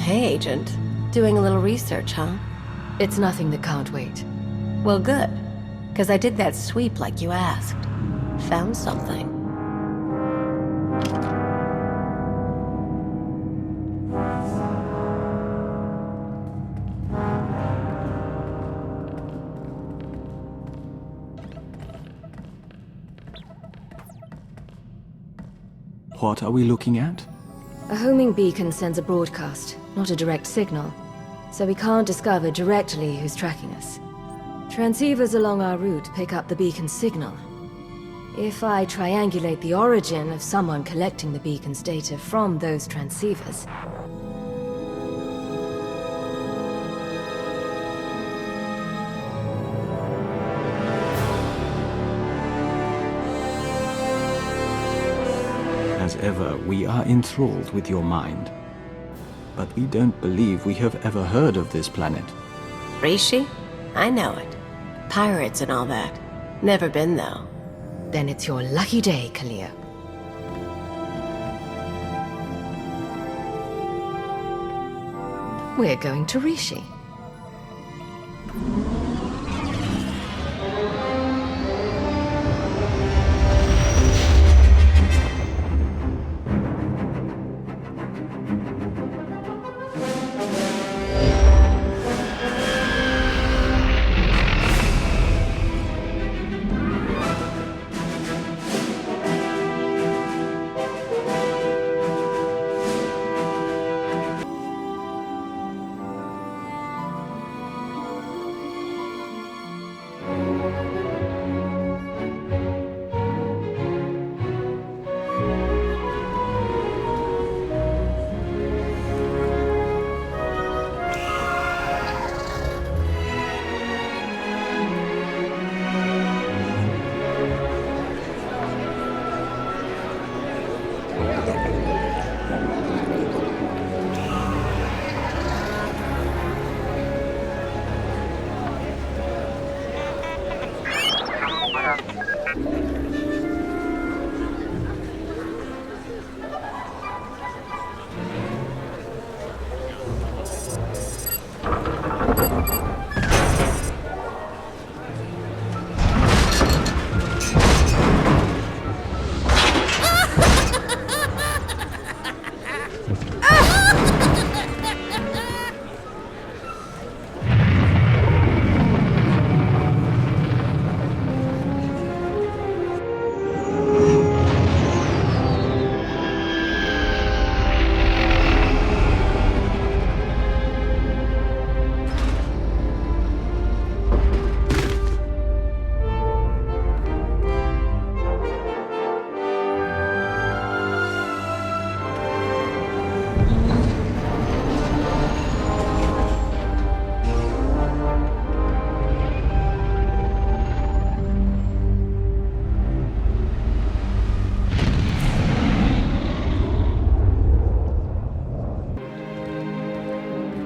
Hey, Agent. Doing a little research, huh? It's nothing that can't wait. Well, good. Because I did that sweep like you asked. Found something. What are we looking at? A homing beacon sends a broadcast, not a direct signal, so we can't discover directly who's tracking us. Transceivers along our route pick up the beacon's signal. If I triangulate the origin of someone collecting the beacon's data from those transceivers... As ever, we are enthralled with your mind. But we don't believe we have ever heard of this planet. Rishi? I know it. Pirates and all that. Never been, though. Then it's your lucky day, Kalia. We're going to Rishi.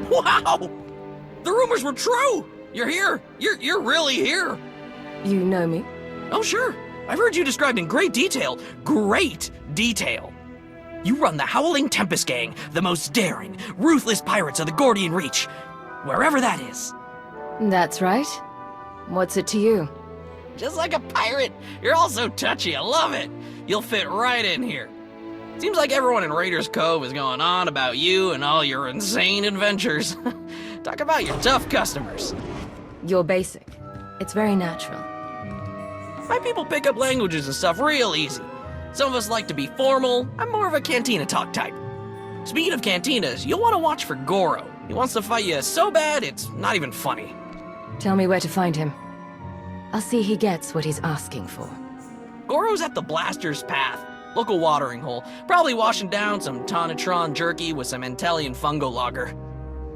Wow! The rumors were true! You're here! You're really here! You know me? Oh, sure. I've heard you described in great detail. Great detail. You run the Howling Tempest Gang, the most daring, ruthless pirates of the Gordian Reach. Wherever that is. That's right. What's it to you? Just like a pirate. You're all so touchy. I love it. You'll fit right in here. Seems like everyone in Raiders Cove is going on about you and all your insane adventures. Talk about your tough customers. You're basic. It's very natural. My people pick up languages and stuff real easy. Some of us like to be formal. I'm more of a cantina talk type. Speaking of cantinas, you'll want to watch for Goro. He wants to fight you so bad, it's not even funny. Tell me where to find him. I'll see he gets what he's asking for. Goro's at the Blaster's Path, local watering hole. Probably washing down some Tonatron jerky with some Antellian fungo lager.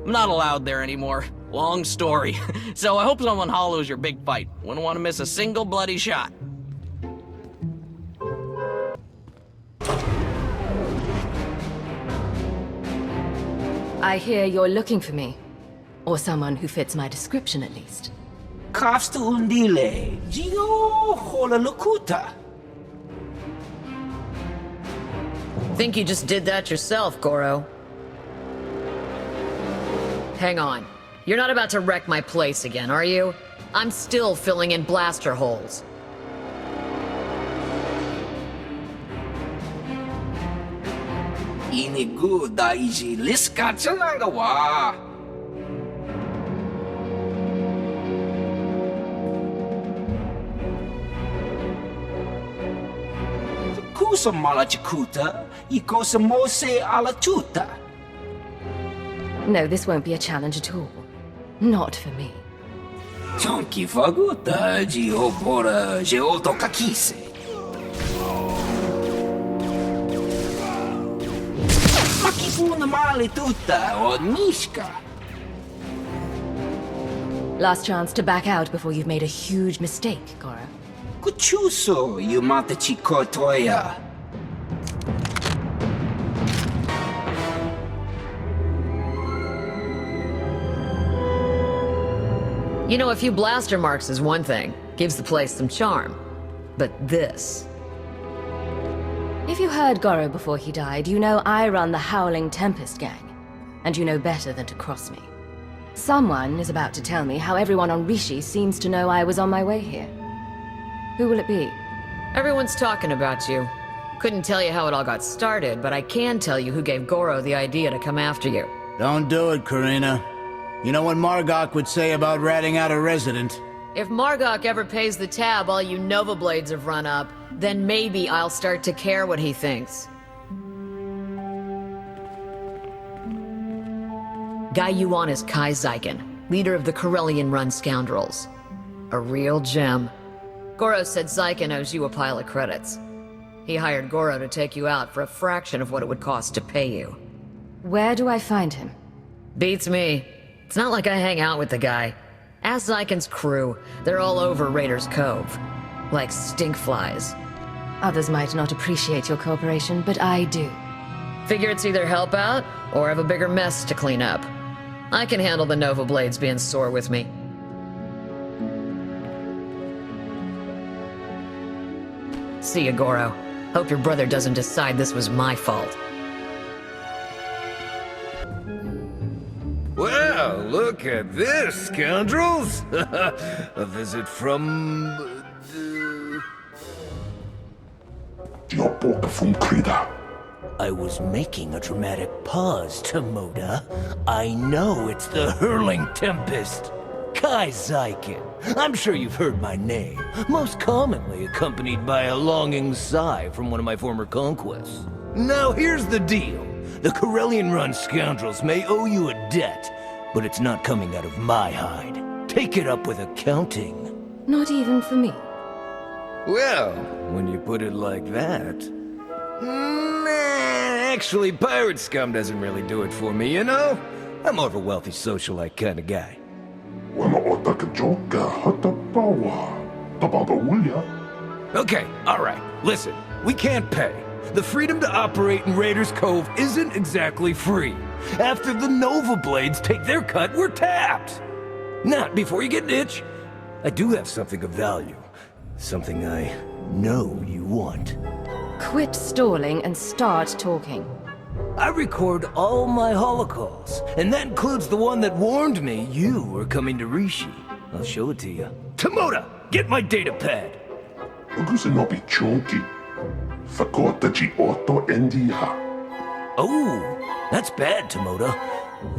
I'm not allowed there anymore. Long story. So I hope someone hollows your big fight. Wouldn't want to miss a single bloody shot. I hear you're looking for me. Or someone who fits my description, at least. Kafsta undile, Gio hola locuta. Think you just did that yourself, Goro. Hang on. You're not about to wreck my place again, are you? I'm still filling in blaster holes. Inigo daiji liskachalanga wa. Kusa malachikuta, ikosa mose alachuta. No, this won't be a challenge at all. Not for me. Tonki faguta jiopora jeoto kakise. Makifuna male tuta o nishka. Last chance to back out before you've made a huge mistake, Goro. Kuchuso yumata chikotoya. You know, a few blaster marks is one thing. Gives the place some charm. But this... If you heard Goro before he died, you know I run the Howling Tempest gang. And you know better than to cross me. Someone is about to tell me how everyone on Rishi seems to know I was on my way here. Who will it be? Everyone's talking about you. Couldn't tell you how it all got started, but I can tell you who gave Goro the idea to come after you. Don't do it, Karina. You know what Margok would say about ratting out a resident? If Margok ever pays the tab all you Nova Blades have run up, then maybe I'll start to care what he thinks. Guy you want is Kai Zykan, leader of the Corellian-run scoundrels. A real gem. Goro said Zykan owes you a pile of credits. He hired Goro to take you out for a fraction of what it would cost to pay you. Where do I find him? Beats me. It's not like I hang out with the guy. Ask Zykan's crew. They're all over Raiders Cove. Like stinkflies. Others might not appreciate your cooperation, but I do. Figure it's either help out, or have a bigger mess to clean up. I can handle the Nova Blades being sore with me. See ya, Goro. Hope your brother doesn't decide this was my fault. Well, look at this, scoundrels! A visit from... I was making a dramatic pause, Tomoda. I know it's the Hurling Tempest. Kai Zykan. I'm sure you've heard my name, most commonly accompanied by a longing sigh from one of my former conquests. Now here's the deal. The Corellian-run scoundrels may owe you a debt, but it's not coming out of my hide. Take it up with accounting. Not even for me. Well, when you put it like that... Nah, actually, pirate scum doesn't really do it for me, you know? I'm more of a wealthy socialite kind of guy. Okay, alright, listen. We can't pay. The freedom to operate in Raiders Cove isn't exactly free. After the Nova Blades take their cut, we're tapped. Not before you get an itch. I do have something of value. Something I know you want. Quit stalling and start talking. I record all my holocausts, and that includes the one that warned me you were coming to Rishi. I'll show it to you. Tomoda, get my data pad. Oh, that's bad, Tomoda.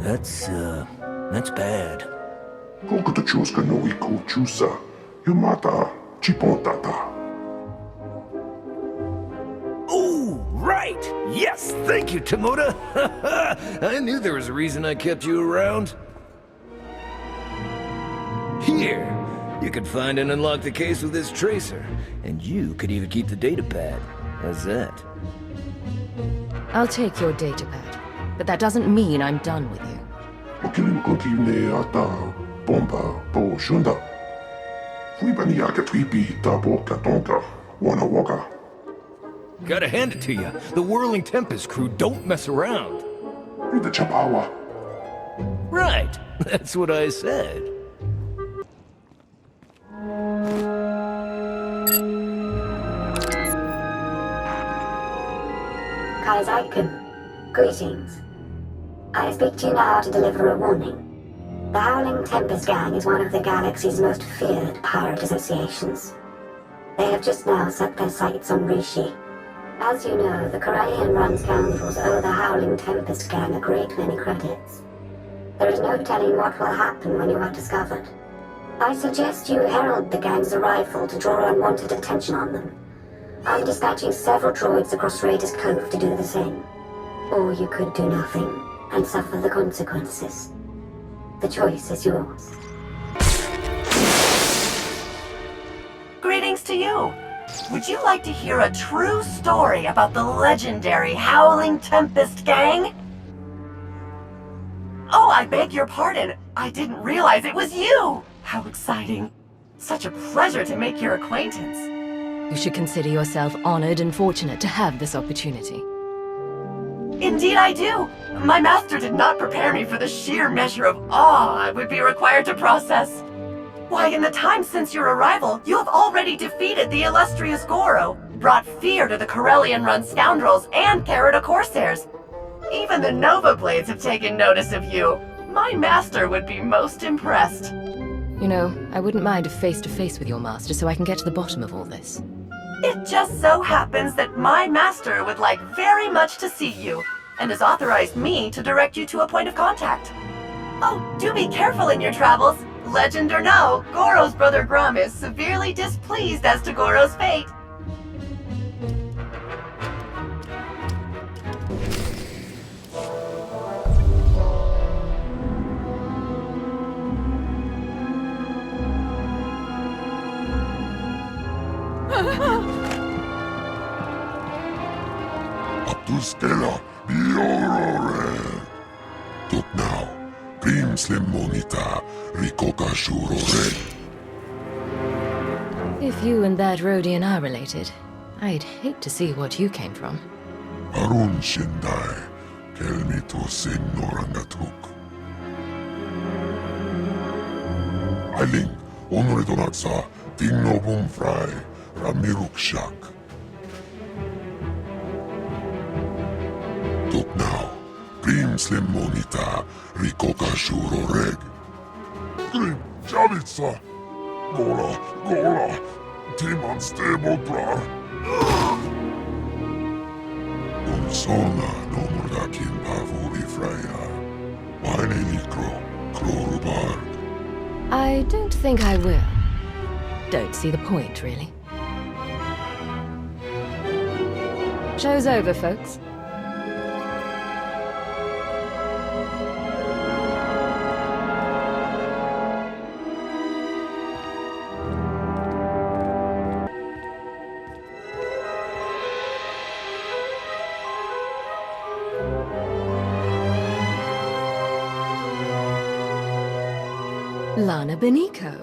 That's bad. Oh, right! Yes, thank you, Tomoda! I knew there was a reason I kept you around. Here, you could find and unlock the case with this tracer, and you could even keep the data pad. How's that? I'll take your datapad, but that doesn't mean I'm done with you. Gotta hand it to you. The Whirling Tempest crew don't mess around. Right, that's what I said. Kai Zykan, greetings. I speak to you now to deliver a warning. The Howling Tempest Gang is one of the galaxy's most feared pirate associations. They have just now set their sights on Rishi. As you know, the Corellian run scoundrels owe the Howling Tempest Gang a great many credits. There is no telling what will happen when you are discovered. I suggest you herald the gang's arrival to draw unwanted attention on them. I'm dispatching several droids across Raiders Cove to do the same. Or you could do nothing and suffer the consequences. The choice is yours. Greetings to you! Would you like to hear a true story about the legendary Howling Tempest Gang? Oh, I beg your pardon. I didn't realize it was you! How exciting. Such a pleasure to make your acquaintance. You should consider yourself honored and fortunate to have this opportunity. Indeed I do. My master did not prepare me for the sheer measure of awe I would be required to process. Why, in the time since your arrival, you have already defeated the illustrious Goro, brought fear to the Corellian-run scoundrels, and carried a Corsairs. Even the Nova Blades have taken notice of you. My master would be most impressed. You know, I wouldn't mind a face-to-face with your master so I can get to the bottom of all this. It just so happens that my master would like very much to see you, and has authorized me to direct you to a point of contact. Oh, do be careful in your travels. Legend or no, Goro's brother Grum is severely displeased as to Goro's fate. Abduskela, biorore. Tuk now, prim slim monita, rikoka shurore. If you and that Rhodian are related, I'd hate to see what you came from. Arun shindai, kelmi to sin norangatuk. Ailing, onore donatsa, tingno bum fry, ramiruk shak. Tuk now, prim slim monita, rikoka shuro reg. Grim, Javitsa! Gola, Gola! Timan stebodrar! Unsona no mordakin pavuri freya. Meine likro, klorubar. I don't think I will. Don't see the point, really. Show's over, folks. Lana Beniko.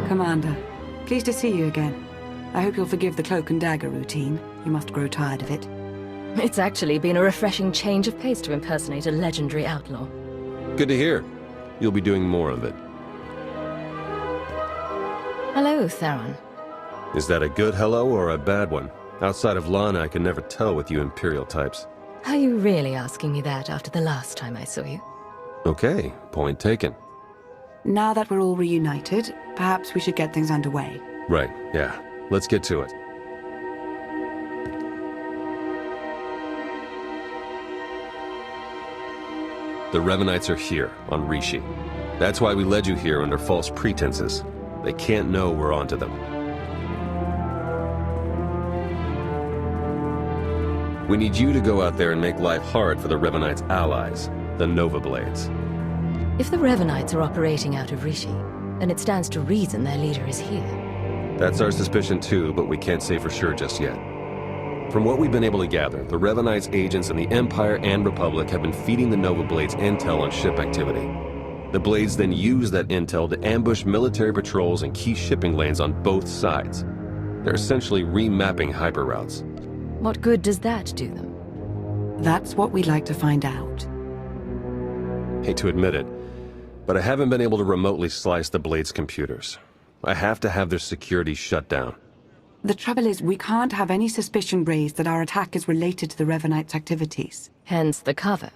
Commander, pleased to see you again. I hope you'll forgive the cloak and dagger routine. You must grow tired of it. It's actually been a refreshing change of pace to impersonate a legendary outlaw. Good to hear. You'll be doing more of it. Hello, Theron. Is that a good hello or a bad one? Outside of Lana, I can never tell with you Imperial types. Are you really asking me that after the last time I saw you? Okay, point taken. Now that we're all reunited, perhaps we should get things underway. Right, yeah. Let's get to it. The Revanites are here, on Rishi. That's why we led you here under false pretenses. They can't know we're onto them. We need you to go out there and make life hard for the Revanites' allies, the Nova Blades. If the Revanites are operating out of Rishi, then it stands to reason their leader is here. That's our suspicion too, but we can't say for sure just yet. From what we've been able to gather, the Revanites' agents in the Empire and Republic have been feeding the Nova Blades intel on ship activity. The Blades then use that intel to ambush military patrols and key shipping lanes on both sides. They're essentially remapping hyperroutes. What good does that do them? That's what we'd like to find out. Hate to admit it, but I haven't been able to remotely slice the Blades' computers. I have to have their security shut down. The trouble is, we can't have any suspicion raised that our attack is related to the Revanites' activities. Hence the cover.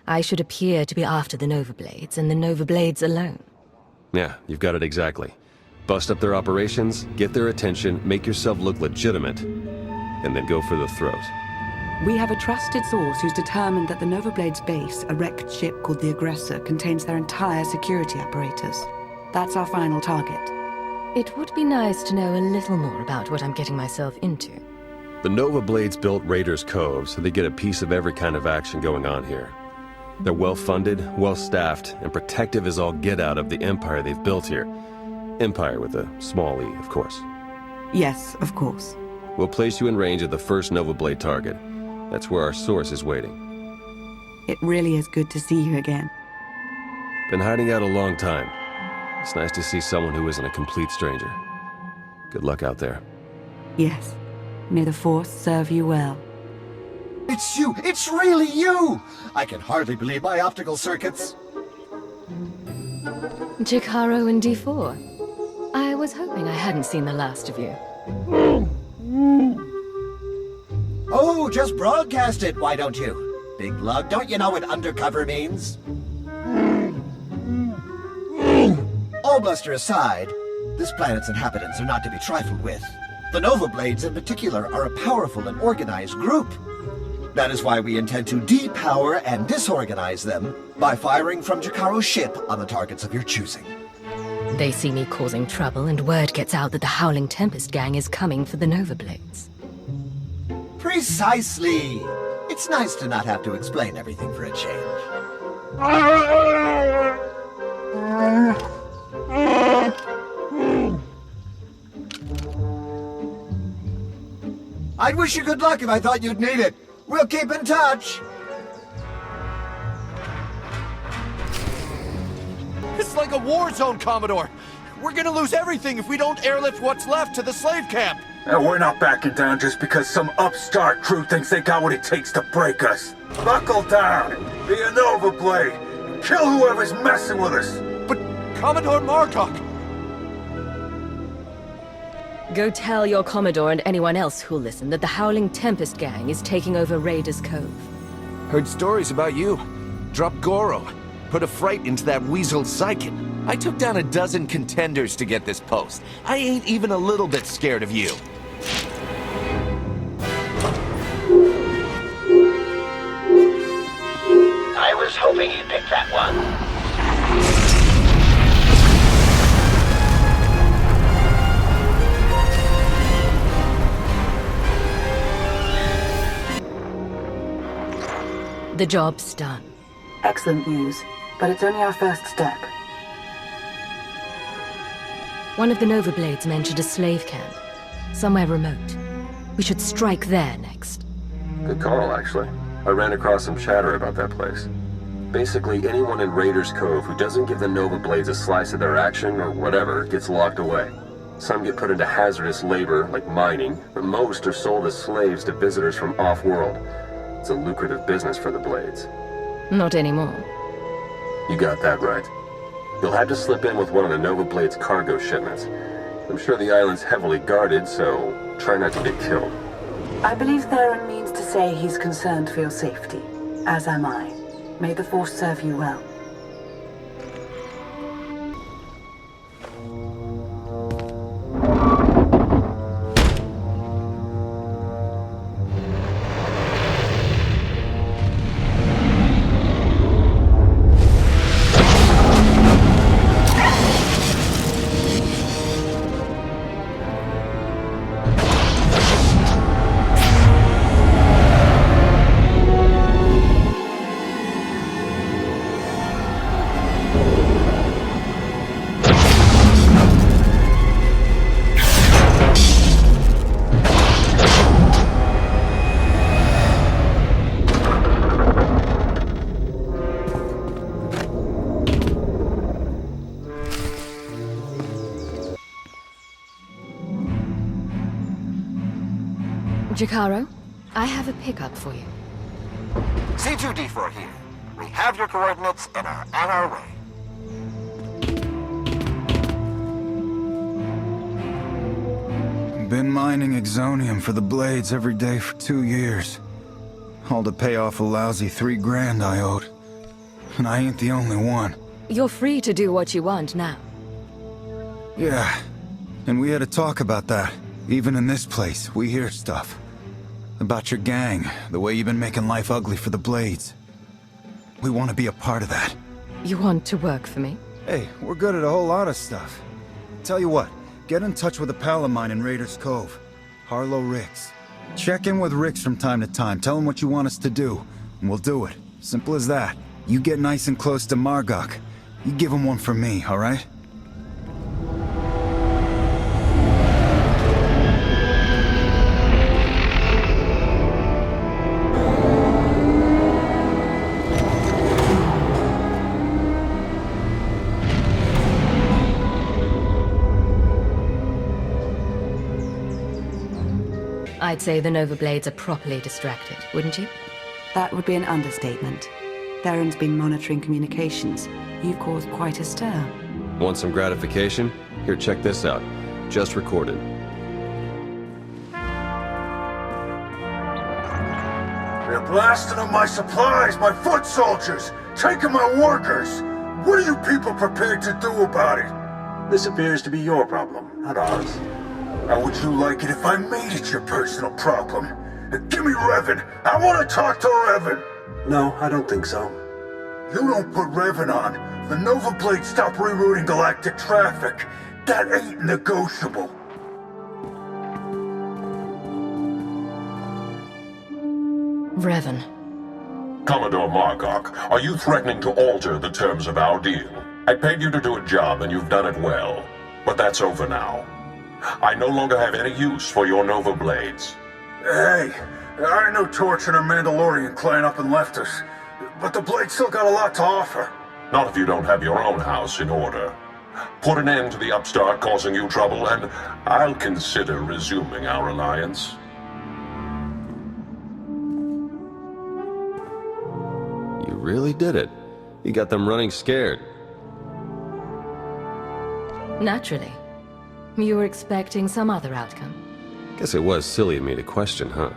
I should appear to be after the Nova Blades, and the Nova Blades alone. Yeah, you've got it exactly. Bust up their operations, get their attention, make yourself look legitimate, and then go for the throat. We have a trusted source who's determined that the Nova Blades base, a wrecked ship called the Aggressor, contains their entire security apparatus. That's our final target. It would be nice to know a little more about what I'm getting myself into. The Nova Blades built Raiders Cove, so they get a piece of every kind of action going on here. They're well-funded, well-staffed, and protective as all get out of the empire they've built here. Empire with a small e, of course. Yes, of course. We'll place you in range of the first Nova Blade target. That's where our source is waiting. It really is good to see you again. Been hiding out a long time. It's nice to see someone who isn't a complete stranger. Good luck out there. Yes. May the Force serve you well. It's you! It's really you! I can hardly believe my optical circuits. Jakaro and D4. I was hoping I hadn't seen the last of you. Oh, just broadcast it, why don't you? Big lug, don't you know what undercover means? All bluster aside, this planet's inhabitants are not to be trifled with. The Nova Blades in particular are a powerful and organized group. That is why we intend to depower and disorganize them by firing from Jakaro's ship on the targets of your choosing. They see me causing trouble, and word gets out that the Howling Tempest gang is coming for the Nova Blades. Precisely! It's nice to not have to explain everything for a change. I'd wish you good luck if I thought you'd need it. We'll keep in touch. It's like a war zone, Commodore. We're gonna lose everything if we don't airlift what's left to the slave camp. And we're not backing down just because some upstart crew thinks they got what it takes to break us. Buckle down, be a Nova Blade, and kill whoever's messing with us. But Commodore Margok... Go tell your Commodore and anyone else who'll listen that the Howling Tempest gang is taking over Raiders Cove. Heard stories about you. Dropped Goro. Put a fright into that weasel Zyken. I took down a dozen contenders to get this post. I ain't even a little bit scared of you. I was hoping you'd pick that one. The job's done. Excellent news, but it's only our first step. One of the Nova Blades mentioned a slave camp, somewhere remote. We should strike there next. Good call, actually. I ran across some chatter about that place. Basically, anyone in Raiders Cove who doesn't give the Nova Blades a slice of their action or whatever gets locked away. Some get put into hazardous labor, like mining, but most are sold as slaves to visitors from off-world. It's a lucrative business for the Blades. Not anymore. You got that right. You'll have to slip in with one of the Nova Blade's cargo shipments. I'm sure the island's heavily guarded, so try not to get killed. I believe Theron means to say he's concerned for your safety, as am I. May the Force serve you well. Jakaro, I have a pickup for you. C2D4 here. We have your coordinates and are on our way. Been mining exonium for the Blades every day for 2 years. All to pay off a lousy $3 grand I owed. and I ain't the only one. You're free to do what you want now. Yeah, and we had a talk about that. Even in this place, we hear stuff. About your gang, the way you've been making life ugly for the Blades. We want to be a part of that. You want to work for me? Hey, we're good at a whole lot of stuff. Tell you what, get in touch with a pal of mine in Raiders Cove. Harlow Ricks. Check in with Ricks from time to time, tell him what you want us to do, and we'll do it. Simple as that. You get nice and close to Margok. You give him one for me, alright? I'd say the Nova Blades are properly distracted, wouldn't you? That would be an understatement. Theron's been monitoring communications. You've caused quite a stir. Want some gratification? Here, check this out. Just recorded. They're blasting up my supplies, my foot soldiers, taking my workers. What are you people prepared to do about it? This appears to be your problem, not ours. How would you like it if I made it your personal problem? Give me Revan. I want to talk to Revan. No, I don't think so. You don't put Revan on. The Nova Blades stop rerouting galactic traffic. That ain't negotiable. Revan. Commodore Margok, are you threatening to alter the terms of our deal? I paid you to do a job and you've done it well. But that's over now. I no longer have any use for your Nova Blades. Hey, I know Torch and her Mandalorian clan up and left us, but the Blades still got a lot to offer. Not if you don't have your own house in order. Put an end to the upstart causing you trouble, and I'll consider resuming our alliance. You really did it. You got them running scared. Naturally. You were expecting some other outcome. Guess it was silly of me to question, huh?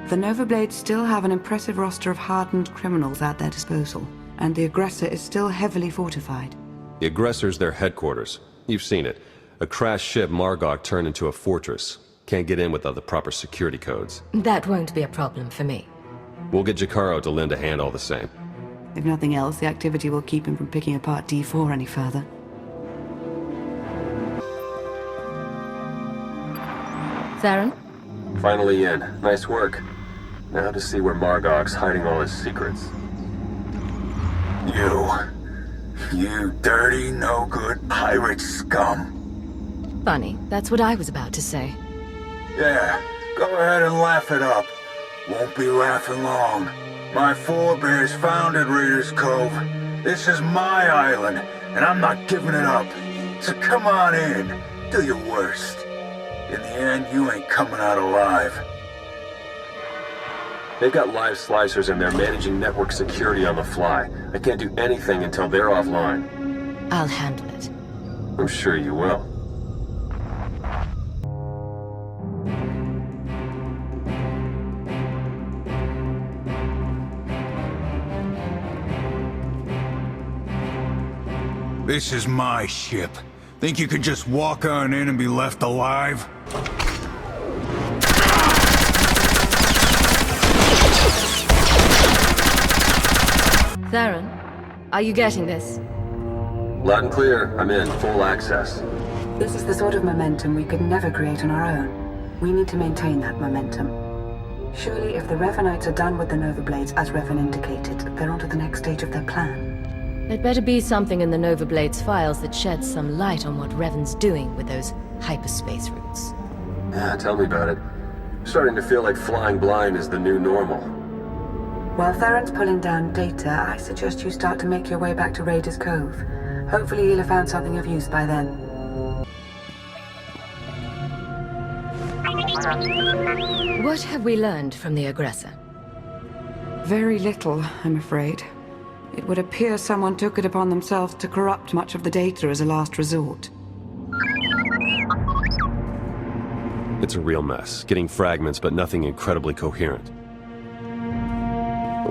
The Nova Blades still have an impressive roster of hardened criminals at their disposal, and the aggressor is still heavily fortified. The aggressor's their headquarters. You've seen it. A crashed ship Margok turned into a fortress. Can't get in without the proper security codes. That won't be a problem for me. We'll get Jakaro to lend a hand all the same. If nothing else, the activity will keep him from picking apart D4 any further. Theron? Finally in. Nice work. Now to see where Margok's hiding all his secrets. You dirty, no-good pirate scum. Funny, that's what I was about to say. Yeah, go ahead and laugh it up. Won't be laughing long. My forebears founded Raiders Cove. This is my island, and I'm not giving it up. So come on in, do your worst. In the end, you ain't coming out alive. They've got live slicers and they're managing network security on the fly. I can't do anything until they're offline. I'll handle it. I'm sure you will. This is my ship. Think you could just walk on in and be left alive? Theron, are you getting this? Loud and clear. I'm in. Full access. This is the sort of momentum we could never create on our own. We need to maintain that momentum. Surely if the Revanites are done with the Nova Blades, as Revan indicated, they're on to the next stage of their plan. There'd better be something in the Nova Blades files that sheds some light on what Revan's doing with those hyperspace routes. Yeah, tell me about it. I'm starting to feel like flying blind is the new normal. While Theron's pulling down data, I suggest you start to make your way back to Raiders Cove. Hopefully he'll have found something of use by then. What have we learned from the aggressor? Very little, I'm afraid. It would appear someone took it upon themselves to corrupt much of the data as a last resort. It's a real mess, getting fragments but nothing incredibly coherent.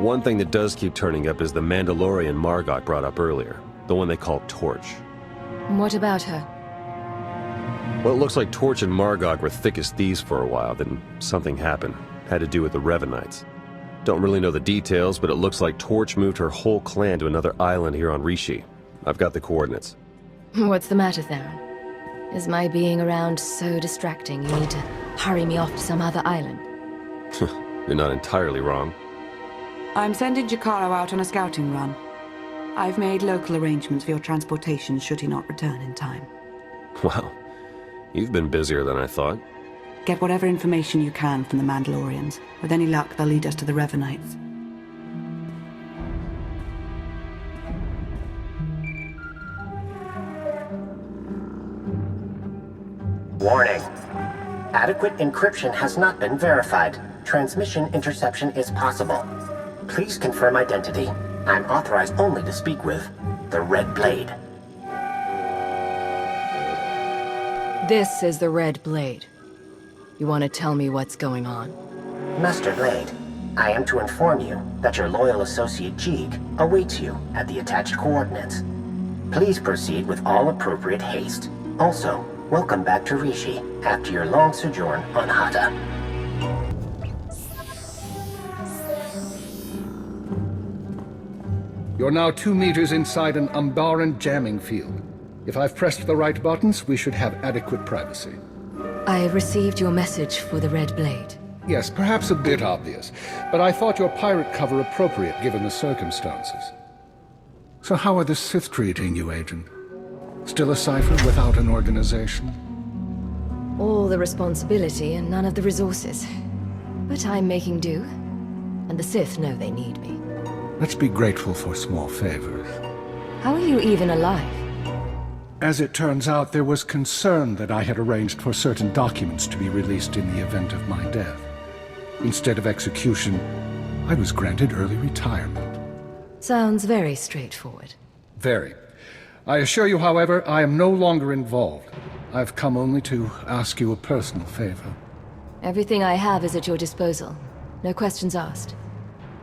One thing that does keep turning up is the Mandalorian Margok brought up earlier. The one they call Torch. What about her? Well, it looks like Torch and Margok were thick as thieves for a while, then something happened. Had to do with the Revanites. Don't really know the details, but it looks like Torch moved her whole clan to another island here on Rishi. I've got the coordinates. What's the matter, Theron? Is my being around so distracting you need to hurry me off to some other island? You're not entirely wrong. I'm sending Giacarlo out on a scouting run. I've made local arrangements for your transportation should he not return in time. Wow. You've been busier than I thought. Get whatever information you can from the Mandalorians. With any luck, they'll lead us to the Revanites. Warning. Adequate encryption has not been verified. Transmission interception is possible. Please confirm identity. I'm authorized only to speak with the Red Blade. This is the Red Blade. You want to tell me what's going on? Master Blade, I am to inform you that your loyal associate Jeeg awaits you at the attached coordinates. Please proceed with all appropriate haste. Also, welcome back to Rishi after your long sojourn on Hata. You're now 2 meters inside an Umbaran jamming field. If I've pressed the right buttons, we should have adequate privacy. I received your message for the Red Blade. Yes, perhaps a bit obvious, but I thought your pirate cover appropriate given the circumstances. So how are the Sith treating you, Agent? Still a cipher without an organization? All the responsibility and none of the resources. But I'm making do, and the Sith know they need me. Let's be grateful for small favors. How are you even alive? As it turns out, there was concern that I had arranged for certain documents to be released in the event of my death. Instead of execution, I was granted early retirement. Sounds very straightforward. Very. I assure you, however, I am no longer involved. I've come only to ask you a personal favor. Everything I have is at your disposal. No questions asked.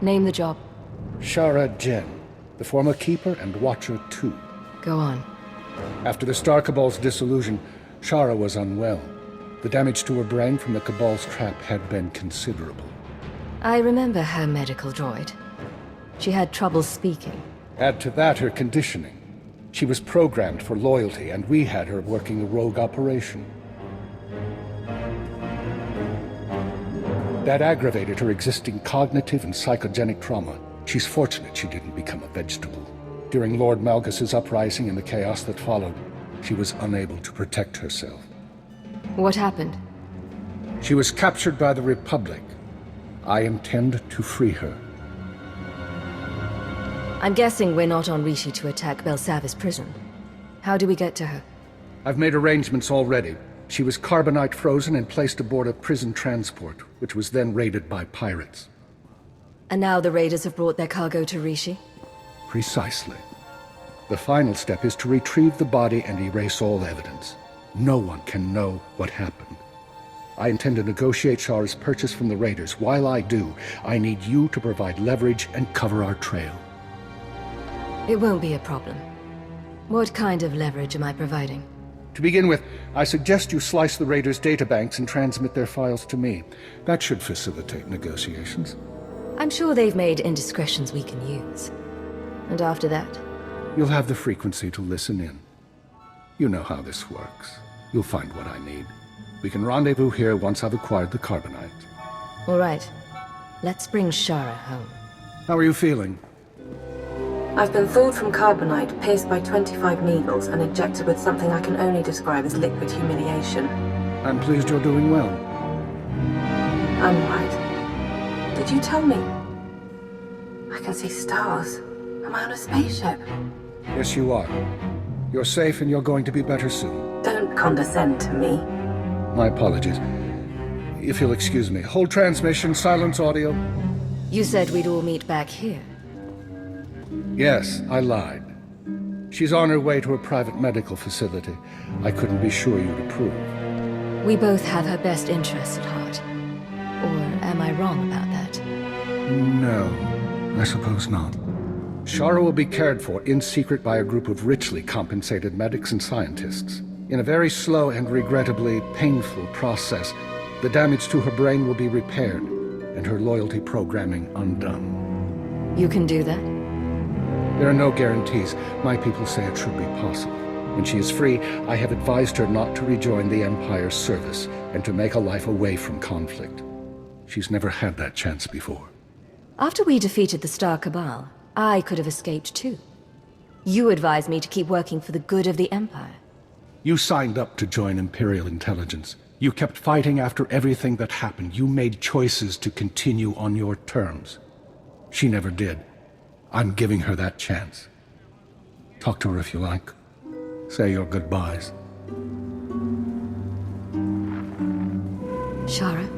Name the job. Shara Jen, the former Keeper and Watcher 2. Go on. After the Star Cabal's dissolution, Shara was unwell. The damage to her brain from the Cabal's trap had been considerable. I remember her medical droid. She had trouble speaking. Add to that her conditioning. She was programmed for loyalty, and we had her working a rogue operation. That aggravated her existing cognitive and psychogenic trauma. She's fortunate she didn't become a vegetable. During Lord Malgus's uprising and the chaos that followed, she was unable to protect herself. What happened? She was captured by the Republic. I intend to free her. I'm guessing we're not on Rishi to attack Belsavis prison. How do we get to her? I've made arrangements already. She was carbonite frozen and placed aboard a prison transport, which was then raided by pirates. And now the raiders have brought their cargo to Rishi? Precisely. The final step is to retrieve the body and erase all evidence. No one can know what happened. I intend to negotiate Shara's purchase from the raiders. While I do, I need you to provide leverage and cover our trail. It won't be a problem. What kind of leverage am I providing? To begin with, I suggest you slice the raiders' databanks and transmit their files to me. That should facilitate negotiations. I'm sure they've made indiscretions we can use. And after that? You'll have the frequency to listen in. You know how this works. You'll find what I need. We can rendezvous here once I've acquired the carbonite. All right. Let's bring Shara home. How are you feeling? I've been thawed from carbonite, pierced by 25 needles, and injected with something I can only describe as liquid humiliation. I'm pleased you're doing well. I'm right. Did you tell me? I can see stars. Am I on a spaceship? Yes, you are. You're safe and you're going to be better soon. Don't condescend to me. My apologies. If you'll excuse me. Hold transmission, silence audio. You said we'd all meet back here. Yes, I lied. She's on her way to a private medical facility. I couldn't be sure you'd approve. We both have her best interests at heart. Or am I wrong about that? No. I suppose not. Shara will be cared for in secret by a group of richly compensated medics and scientists. In a very slow and regrettably painful process, the damage to her brain will be repaired, and her loyalty programming undone. You can do that? There are no guarantees. My people say it should be possible. When she is free, I have advised her not to rejoin the Empire's service, and to make a life away from conflict. She's never had that chance before. After we defeated the Star Cabal, I could have escaped too. You advised me to keep working for the good of the Empire. You signed up to join Imperial intelligence. You kept fighting after everything that happened. You made choices to continue on your terms. She never did. I'm giving her that chance. Talk to her if you like. Say your goodbyes. Shara,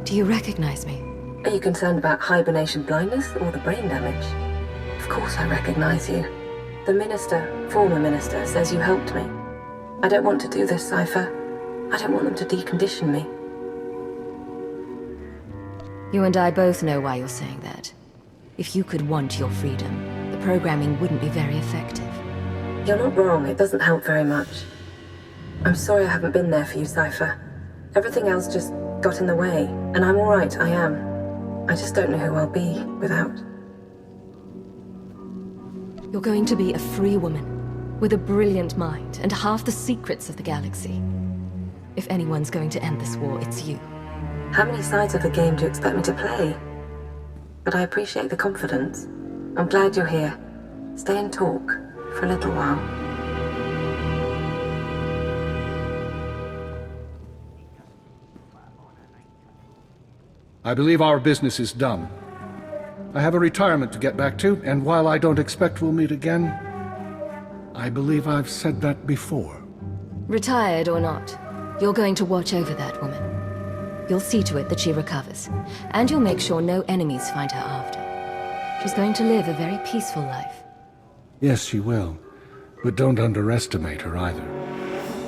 do you recognize me? Are you concerned about hibernation blindness or the brain damage? Of course I recognize you. The Minister, former Minister, says you helped me. I don't want to do this, Cypher. I don't want them to decondition me. You and I both know why you're saying that. If you could want your freedom, the programming wouldn't be very effective. You're not wrong, it doesn't help very much. I'm sorry I haven't been there for you, Cypher. Everything else just got in the way, and I'm alright, I am. I just don't know who I'll be without. You're going to be a free woman, with a brilliant mind, and half the secrets of the galaxy. If anyone's going to end this war, it's you. How many sides of the game do you expect me to play? But I appreciate the confidence. I'm glad you're here. Stay and talk for a little while. I believe our business is done. I have a retirement to get back to, and while I don't expect we'll meet again, I believe I've said that before. Retired or not, you're going to watch over that woman. You'll see to it that she recovers, and you'll make sure no enemies find her after. She's going to live a very peaceful life. Yes, she will. But don't underestimate her either.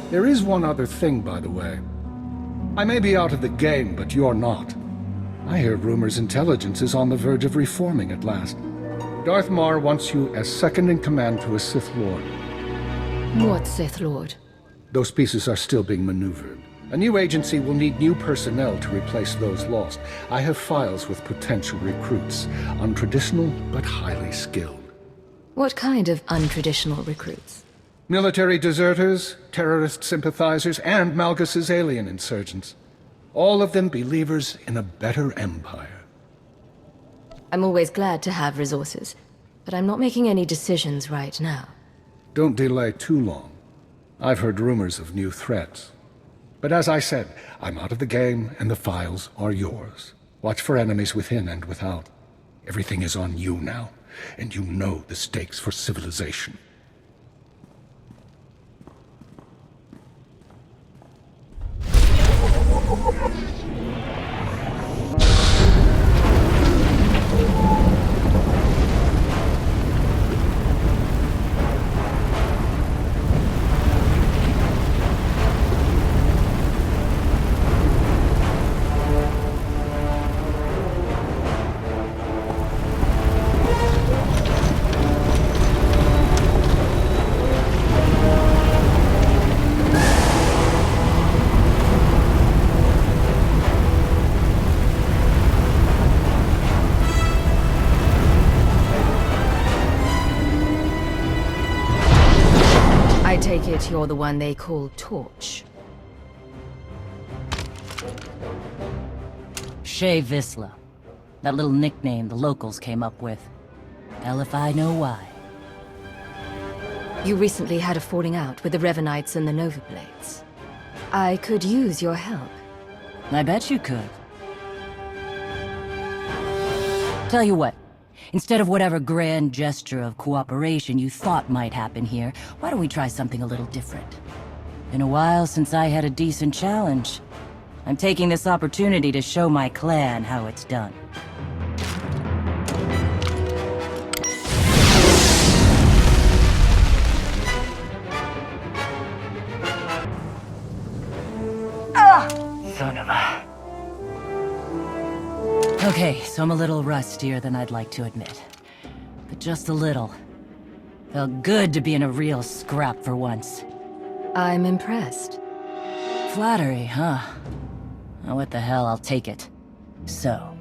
There is one other thing, by the way. I may be out of the game, but you're not. I hear rumors intelligence is on the verge of reforming at last. Darth Mar wants you as second-in-command to a Sith Lord. What Sith Lord? Those pieces are still being maneuvered. A new agency will need new personnel to replace those lost. I have files with potential recruits, untraditional but highly skilled. What kind of untraditional recruits? Military deserters, terrorist sympathizers, and Malgus's alien insurgents. All of them believers in a better empire. I'm always glad to have resources, but I'm not making any decisions right now. Don't delay too long. I've heard rumors of new threats. But as I said, I'm out of the game, and the files are yours. Watch for enemies within and without. Everything is on you now, and you know the stakes for civilization. I take it you're the one they call Torch. Shay Visla. That little nickname the locals came up with. Hell if I know why. You recently had a falling out with the Revanites and the Nova Blades. I could use your help. I bet you could. Tell you what, instead of whatever grand gesture of cooperation you thought might happen here, why don't we try something a little different? Been a while since I had a decent challenge. I'm taking this opportunity to show my clan how it's done. Son of a... Okay, So I'm a little rustier than I'd like to admit. But just a little. Felt good to be in a real scrap for once. I'm impressed. Flattery, huh? Oh, what the hell, I'll take it. So,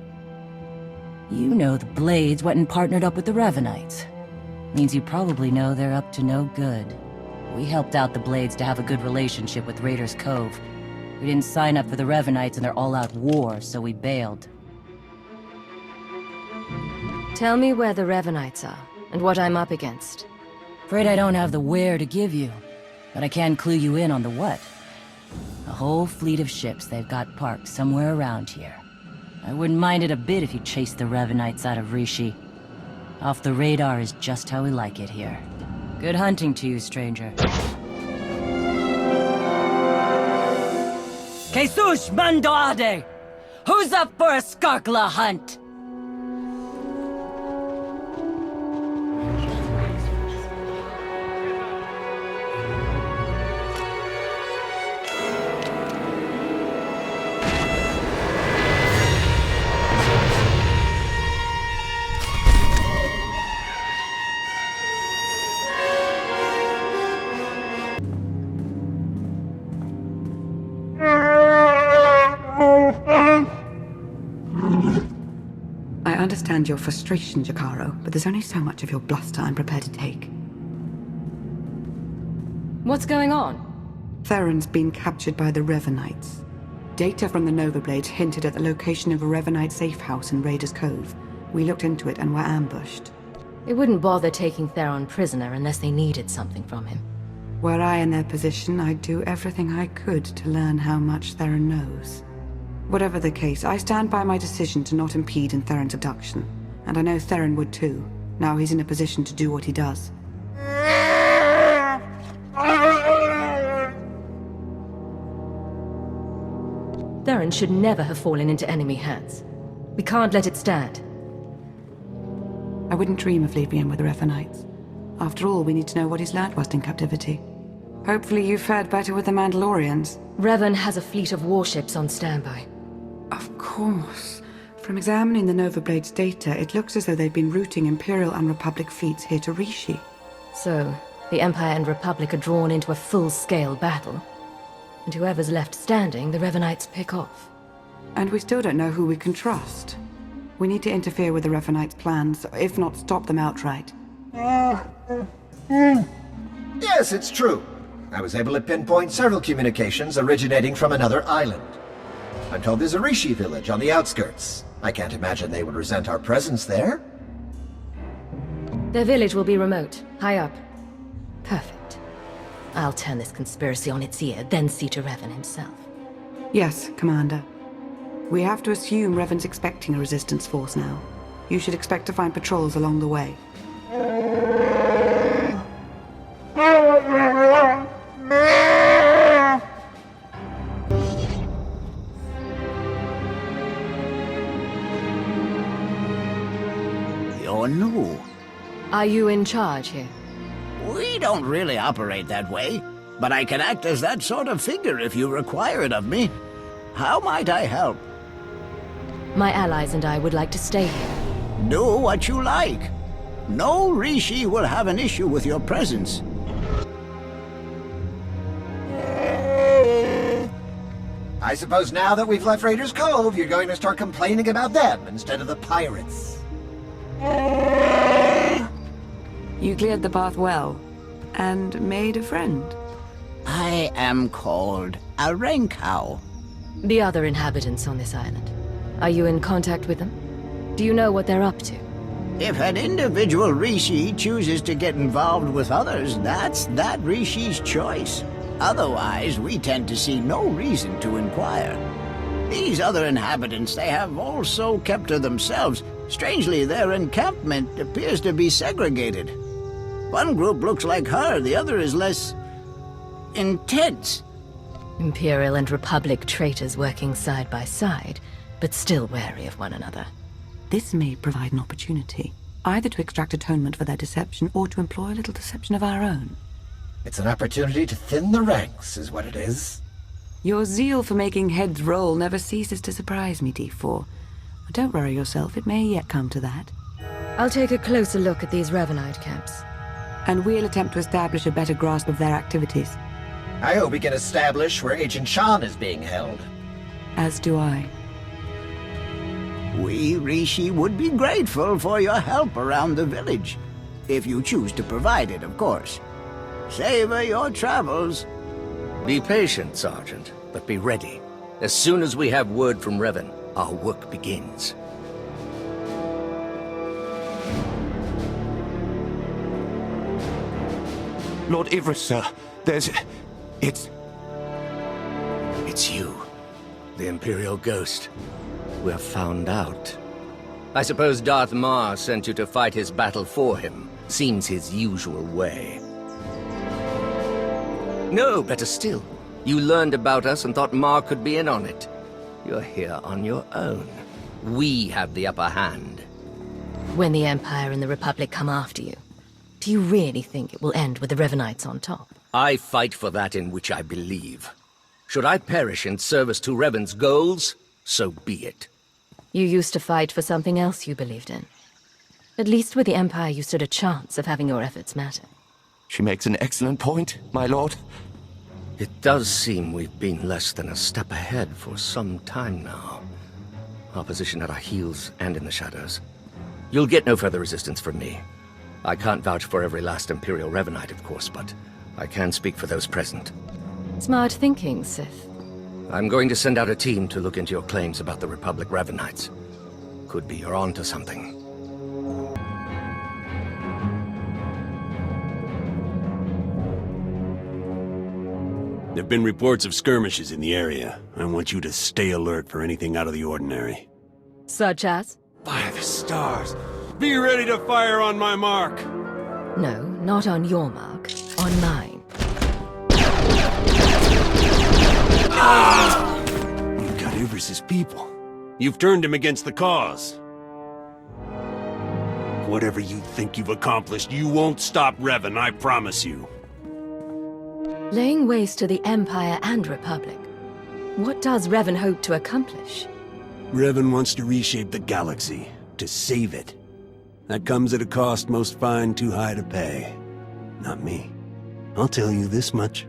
you know the Blades went and partnered up with the Revanites. Means you probably know they're up to no good. We helped out the Blades to have a good relationship with Raiders Cove. We didn't sign up for the Revanites and their all-out war, so we bailed. Tell me where the Revanites are, and what I'm up against. Afraid I don't have the where to give you, but I can clue you in on the what. A whole fleet of ships they've got parked somewhere around here. I wouldn't mind it a bit if you chased the Revanites out of Rishi. Off the radar is just how we like it here. Good hunting to you, stranger. Jesus Mandoade! Who's up for a Skarkla hunt? I understand your frustration, Jakaro, but there's only so much of your bluster I'm prepared to take. What's going on? Theron's been captured by the Revanites. Data from the Nova Blades hinted at the location of a Revanite safe house in Raiders Cove. We looked into it and were ambushed. They wouldn't bother taking Theron prisoner unless they needed something from him. Were I in their position, I'd do everything I could to learn how much Theron knows. Whatever the case, I stand by my decision to not impede in Theron's abduction. And I know Theron would too. Now he's in a position to do what he does. Theron should never have fallen into enemy hands. We can't let it stand. I wouldn't dream of leaving him with the Revanites. After all, we need to know what he's learned whilst in captivity. Hopefully you fared better with the Mandalorians. Revan has a fleet of warships on standby. Of course. From examining the Nova Blades data, it looks as though they've been routing Imperial and Republic fleets here to Rishi. So, the Empire and Republic are drawn into a full-scale battle. And whoever's left standing, the Revanites pick off. And we still don't know who we can trust. We need to interfere with the Revanites' plans, if not stop them outright. Yes, it's true. I was able to pinpoint several communications originating from another island. I'm told there's a Rishi village on the outskirts. I can't imagine they would resent our presence there. Their village will be remote, high up. Perfect. I'll turn this conspiracy on its ear, then see to Revan himself. Yes, Commander. We have to assume Revan's expecting a resistance force now. You should expect to find patrols along the way. You're new. Are you in charge here? We don't really operate that way, but I can act as that sort of figure if you require it of me. How might I help? My allies and I would like to stay here. Do what you like. No Rishi will have an issue with your presence. I suppose now that we've left Raiders Cove, you're going to start complaining about them instead of the pirates. You cleared the path well, and made a friend. I am called a Renkau. The other inhabitants on this island. Are you in contact with them? Do you know what they're up to? If an individual Rishi chooses to get involved with others, that's that Rishi's choice. Otherwise, we tend to see no reason to inquire. These other inhabitants, they have also kept to themselves. Strangely, their encampment appears to be segregated. One group looks like her, the other is less intense. Imperial and Republic traitors working side by side, but still wary of one another. This may provide an opportunity, either to extract atonement for their deception or to employ a little deception of our own. It's an opportunity to thin the ranks, is what it is. Your zeal for making heads roll never ceases to surprise me, D4. Don't worry yourself, it may yet come to that. I'll take a closer look at these Revanite camps. And we'll attempt to establish a better grasp of their activities. I hope we can establish where Agent Shan is being held. As do I. We, Rishi, would be grateful for your help around the village. If you choose to provide it, of course. Savor your travels. Be patient, Sergeant, but be ready. As soon as we have word from Revan, our work begins. Lord Ivris, sir, It's you, the Imperial Ghost. We're found out. I suppose Darth Mar sent you to fight his battle for him. Seems his usual way. No, better still. You learned about us and thought Mar could be in on it. You're here on your own. We have the upper hand. When the Empire and the Republic come after you, do you really think it will end with the Revanites on top? I fight for that in which I believe. Should I perish in service to Revan's goals, so be it. You used to fight for something else you believed in. At least with the Empire you stood a chance of having your efforts matter. She makes an excellent point, my lord. It does seem we've been less than a step ahead for some time now. Our position at our heels and in the shadows. You'll get no further resistance from me. I can't vouch for every last Imperial Revanite, of course, but I can speak for those present. Smart thinking, Sith. I'm going to send out a team to look into your claims about the Republic Revanites. Could be you're onto something. There've been reports of skirmishes in the area. I want you to stay alert for anything out of the ordinary. Such as? By the stars! Be ready to fire on my mark! No, not on your mark. On mine. You've got Ivris's people. You've turned him against the cause. Whatever you think you've accomplished, you won't stop Revan, I promise you. Laying waste to the Empire and Republic. What does Revan hope to accomplish? Revan wants to reshape the galaxy, to save it. That comes at a cost most find too high to pay. Not me. I'll tell you this much.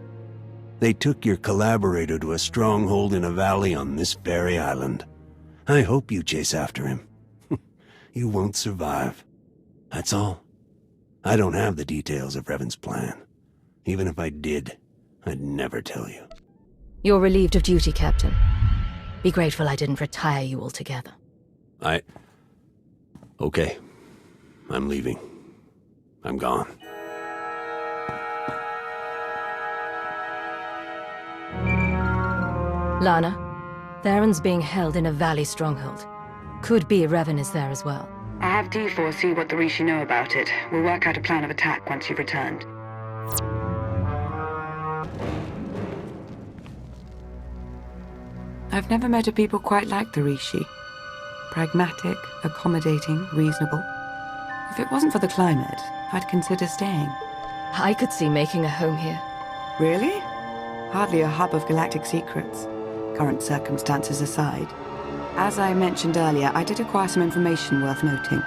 They took your collaborator to a stronghold in a valley on this very island. I hope you chase after him. You won't survive. That's all. I don't have the details of Revan's plan. Even if I did, I'd never tell you. You're relieved of duty, Captain. Be grateful I didn't retire you altogether. Okay. I'm leaving. I'm gone. Lana, Theron's being held in a valley stronghold. Could be Revan is there as well. I have D4 see what the Rishi know about it. We'll work out a plan of attack once you've returned. I've never met a people quite like the Rishi. Pragmatic, accommodating, reasonable. If it wasn't for the climate, I'd consider staying. I could see making a home here. Really? Hardly a hub of galactic secrets, current circumstances aside. As I mentioned earlier, I did acquire some information worth noting.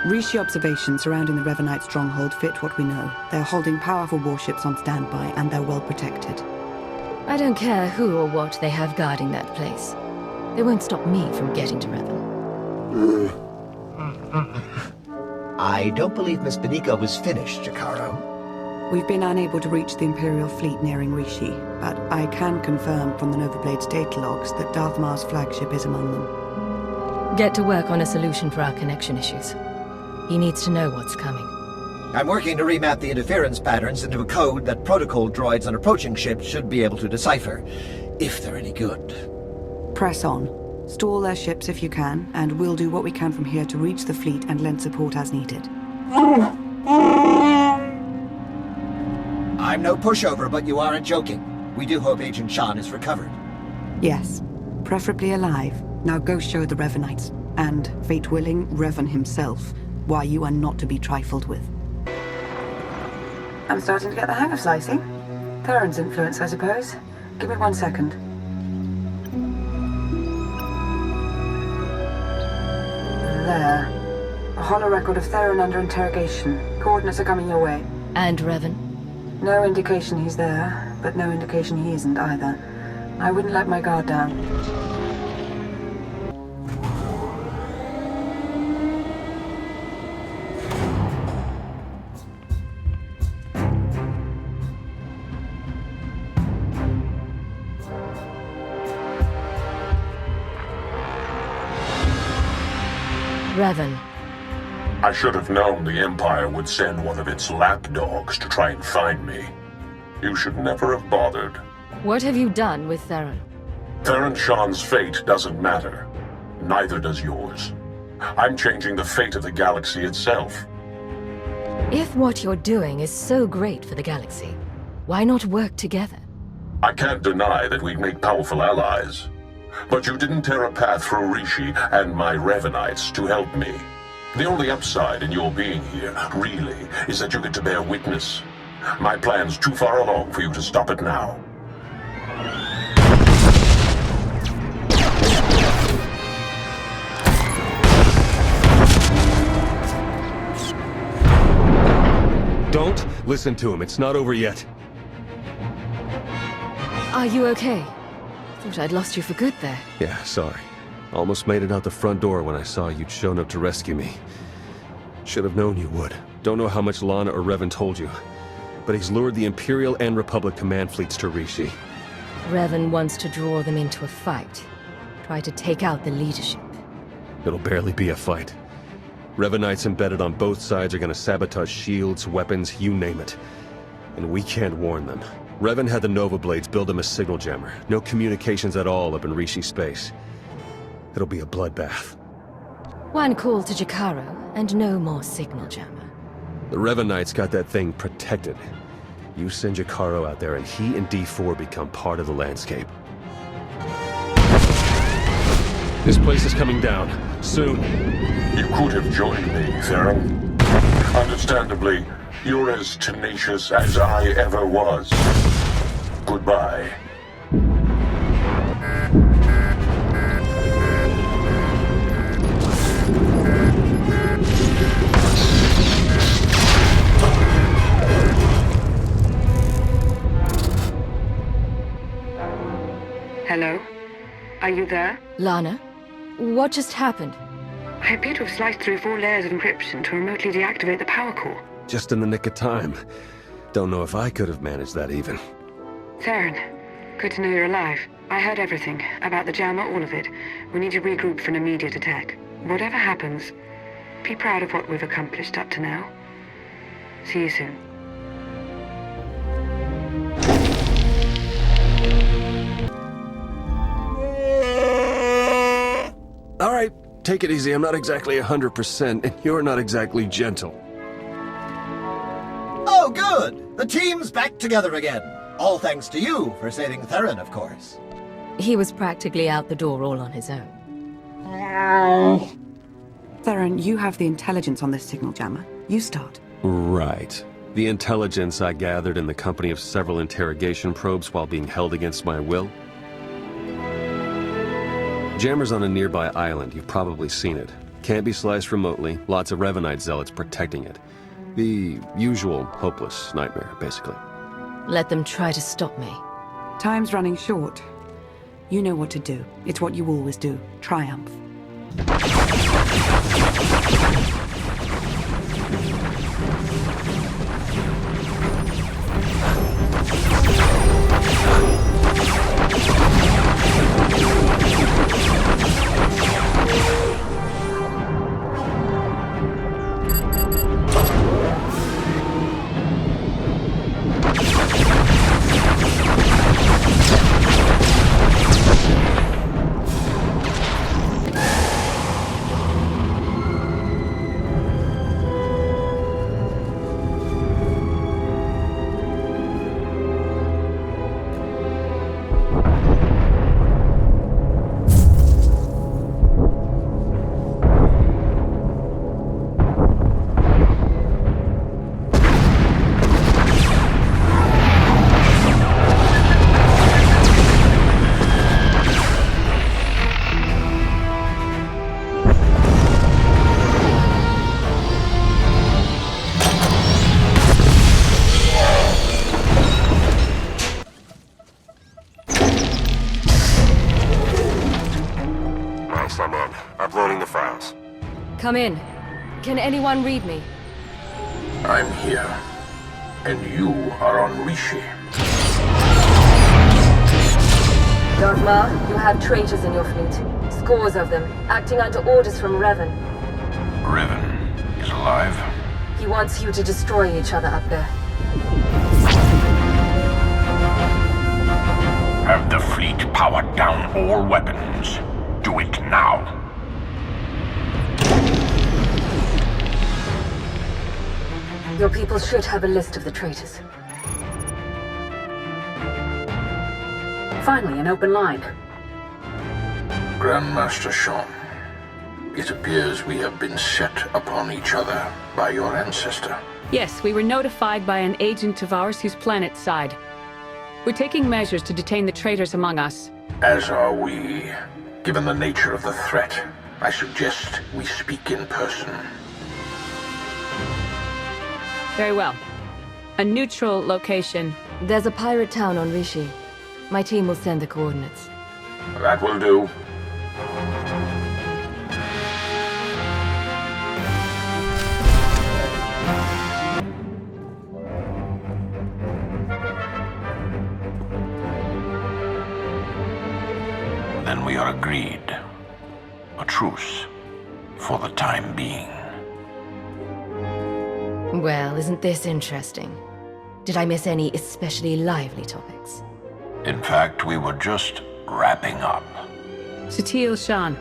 Rishi observations surrounding the Revanite stronghold fit what we know. They're holding powerful warships on standby, and they're well protected. I don't care who or what they have guarding that place. They won't stop me from getting to Revan. I don't believe Miss Benica was finished, Jakaro. We've been unable to reach the Imperial fleet nearing Rishi, but I can confirm from the Novablade's data logs that Darth Mar's flagship is among them. Get to work on a solution for our connection issues. He needs to know what's coming. I'm working to remap the interference patterns into a code that protocol droids on approaching ships should be able to decipher, if they're any good. Press on. Stall their ships if you can, and we'll do what we can from here to reach the fleet and lend support as needed. I'm no pushover, but you aren't joking. We do hope Agent Shan is recovered. Yes, preferably alive. Now go show the Revanites, and, fate willing, Revan himself, why you are not to be trifled with. I'm starting to get the hang of slicing. Theron's influence, I suppose. Give me 1 second. there. A hollow record of Theron under interrogation. Coordinates are coming your way. And Revan? No indication he's there, but no indication he isn't either. I wouldn't let my guard down. Revan. I should have known the Empire would send one of its lapdogs to try and find me. You should never have bothered. What have you done with Theron? Theron Shan's fate doesn't matter. Neither does yours. I'm changing the fate of the galaxy itself. If what you're doing is so great for the galaxy, why not work together? I can't deny that we'd make powerful allies. But you didn't tear a path through Rishi and my Revanites to help me. The only upside in your being here, really, is that you get to bear witness. My plan's too far along for you to stop it now. Don't listen to him. It's not over yet. Are you okay? Thought I'd lost you for good there. Yeah, sorry. Almost made it out the front door when I saw you'd shown up to rescue me. Should have known you would. Don't know how much Lana or Revan told you, but he's lured the Imperial and Republic command fleets to Rishi. Revan wants to draw them into a fight. Try to take out the leadership. It'll barely be a fight. Revanites embedded on both sides are gonna sabotage shields, weapons, you name it. And we can't warn them. Revan had the Nova Blades build him a signal jammer. No communications at all up in Rishi space. It'll be a bloodbath. One call to Jakaro, and no more signal jammer. The Revanites got that thing protected. You send Jakaro out there and he and D4 become part of the landscape. This place is coming down. Soon. You could have joined me, Theron. Understandably, you're as tenacious as I ever was. Goodbye. Hello? Are you there? Lana? What just happened? I appear to have sliced through 4 layers of encryption to remotely deactivate the power core. Just in the nick of time. Don't know if I could have managed that even. Theron, good to know you're alive. I heard everything. About the jammer, all of it. We need to regroup for an immediate attack. Whatever happens, be proud of what we've accomplished up to now. See you soon. All right, take it easy. I'm not exactly 100%, and you're not exactly gentle. Oh, good! The team's back together again. All thanks to you for saving Theron, of course. He was practically out the door all on his own. Theron, you have the intelligence on this signal jammer. You start. Right. The intelligence I gathered in the company of several interrogation probes while being held against my will. Jammer's on a nearby island. You've probably seen it. Can't be sliced remotely. Lots of Revanite zealots protecting it. The usual hopeless nightmare, basically. Let them try to stop me. Time's running short. You know what to do. It's what you always do. Triumph. Come in. Can anyone read me? I'm here. And you are on Rishi. Darth Maul, you have traitors in your fleet. Scores of them, acting under orders from Revan. Revan is alive? He wants you to destroy each other up there. Have the fleet power down all weapons. Do it now. Your people should have a list of the traitors. Finally, an open line. Grandmaster Sean, it appears we have been set upon each other by your ancestor. Yes, we were notified by an agent of ours whose planet side. We're taking measures to detain the traitors among us. As are we. Given the nature of the threat, I suggest we speak in person. Very well. A neutral location. There's a pirate town on Rishi. My team will send the coordinates. That will do. Then we are agreed. A truce. For the time being. Well, isn't this interesting? Did I miss any especially lively topics? In fact, we were just wrapping up. Satil Shan,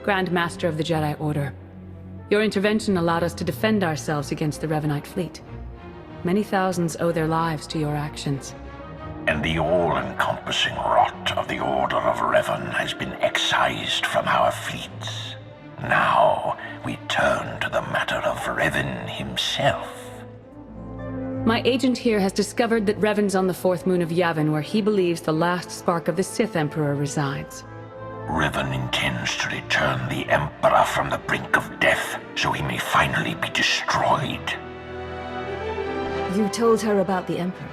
Grand Master of the Jedi Order. Your intervention allowed us to defend ourselves against the Revanite fleet. Many thousands owe their lives to your actions. And the all-encompassing rot of the Order of Revan has been excised from our fleets. Now, we turn to the matter of Revan himself. My agent here has discovered that Revan's on the fourth moon of Yavin, where he believes the last spark of the Sith Emperor resides. Revan intends to return the Emperor from the brink of death, so he may finally be destroyed. You told her about the Emperor,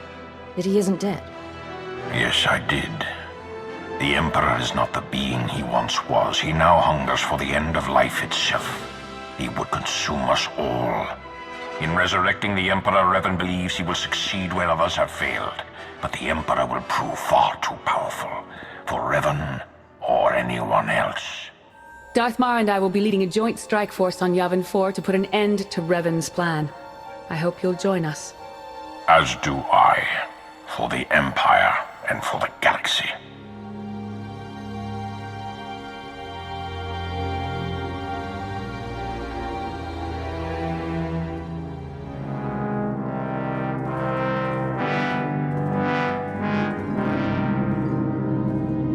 that he isn't dead. Yes, I did. The Emperor is not the being he once was. He now hungers for the end of life itself. He would consume us all. In resurrecting the Emperor, Revan believes he will succeed where others have failed. But the Emperor will prove far too powerful for Revan or anyone else. Darth Mar and I will be leading a joint strike force on Yavin 4 to put an end to Revan's plan. I hope you'll join us. As do I. For the Empire and for the galaxy.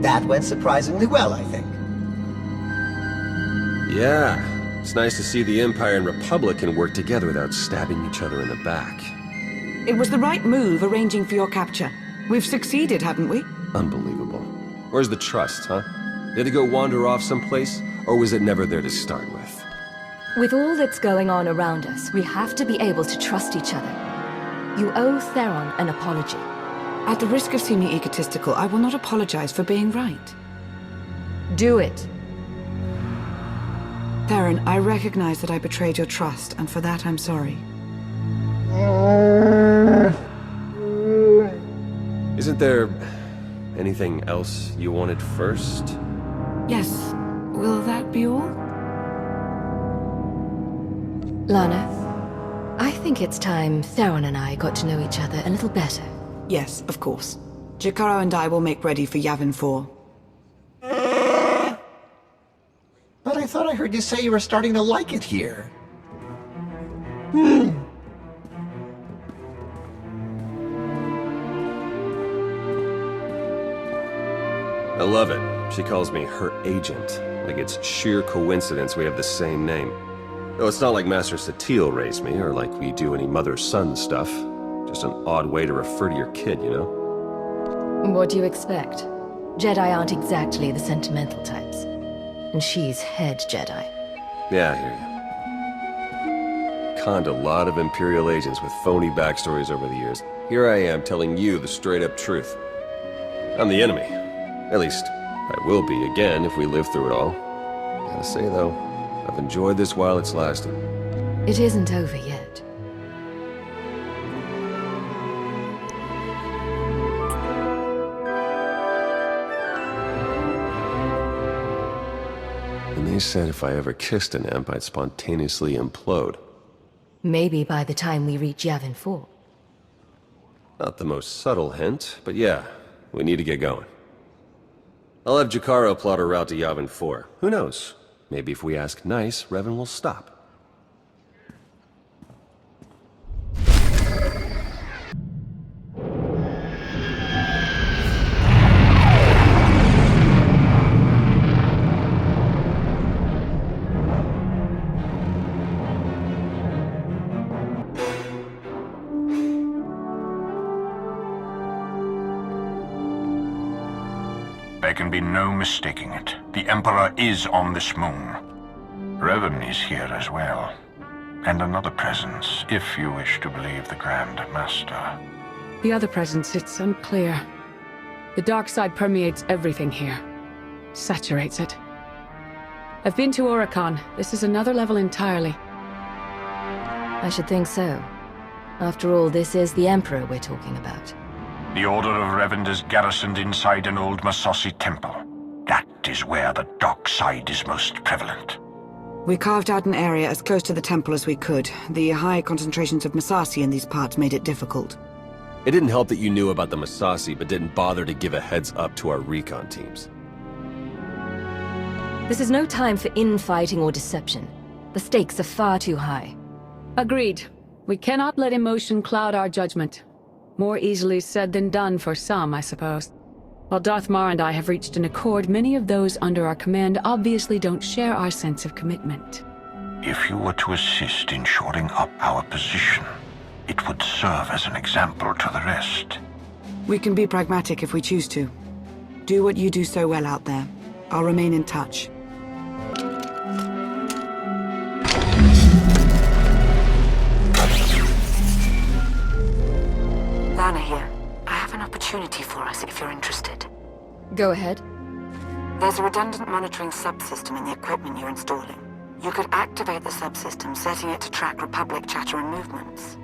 That went surprisingly well, I think. Yeah, it's nice to see the Empire and Republic can work together without stabbing each other in the back. It was the right move arranging for your capture. We've succeeded, haven't we? Unbelievable. Where's the trust, huh? Did it go wander off someplace, or was it never there to start with? With all that's going on around us, we have to be able to trust each other. You owe Theron an apology. At the risk of seeming egotistical, I will not apologize for being right. Do it. Theron, I recognize that I betrayed your trust, and for that I'm sorry. Isn't there anything else you wanted first? Yes. Will that be all? Lana, I think it's time Theron and I got to know each other a little better. Yes, of course. Jakaro and I will make ready for Yavin 4. But I thought I heard you say you were starting to like it here. I love it. She calls me her agent. Like it's sheer coincidence we have the same name. Though it's not like Master Satil raised me, or like we do any mother-son stuff. Just an odd way to refer to your kid, you know? What do you expect? Jedi aren't exactly the sentimental types. And she's head Jedi. Yeah, I hear you. Conned a lot of Imperial agents with phony backstories over the years. Here I am telling you the straight-up truth. I'm the enemy. At least, I will be again if we live through it all. Gotta say, though, I've enjoyed this while it's lasted. It isn't over yet. And they said if I ever kissed an imp, I'd spontaneously implode. Maybe by the time we reach Yavin 4. Not the most subtle hint, but yeah, we need to get going. I'll have Jakaro plot a route to Yavin 4. Who knows? Maybe if we ask nice, Revan will stop. There can be no mistaking it. The Emperor is on this moon. Revan is here as well. And another presence, if you wish to believe the Grand Master. The other presence, it's unclear. The dark side permeates everything here. Saturates it. I've been to Oricon. This is another level entirely. I should think so. After all, this is the Emperor we're talking about. The Order of Revan is garrisoned inside an old Massassi temple. That is where the dark side is most prevalent. We carved out an area as close to the temple as we could. The high concentrations of Massassi in these parts made it difficult. It didn't help that you knew about the Massassi, but didn't bother to give a heads up to our recon teams. This is no time for infighting or deception. The stakes are far too high. Agreed. We cannot let emotion cloud our judgment. More easily said than done for some, I suppose. While Darth Mar and I have reached an accord, many of those under our command obviously don't share our sense of commitment. If you were to assist in shoring up our position, it would serve as an example to the rest. We can be pragmatic if we choose to. Do what you do so well out there. I'll remain in touch. Lana here. I have an opportunity for us if you're interested. Go ahead. There's a redundant monitoring subsystem in the equipment you're installing. You could activate the subsystem, setting it to track Republic chatter and movements.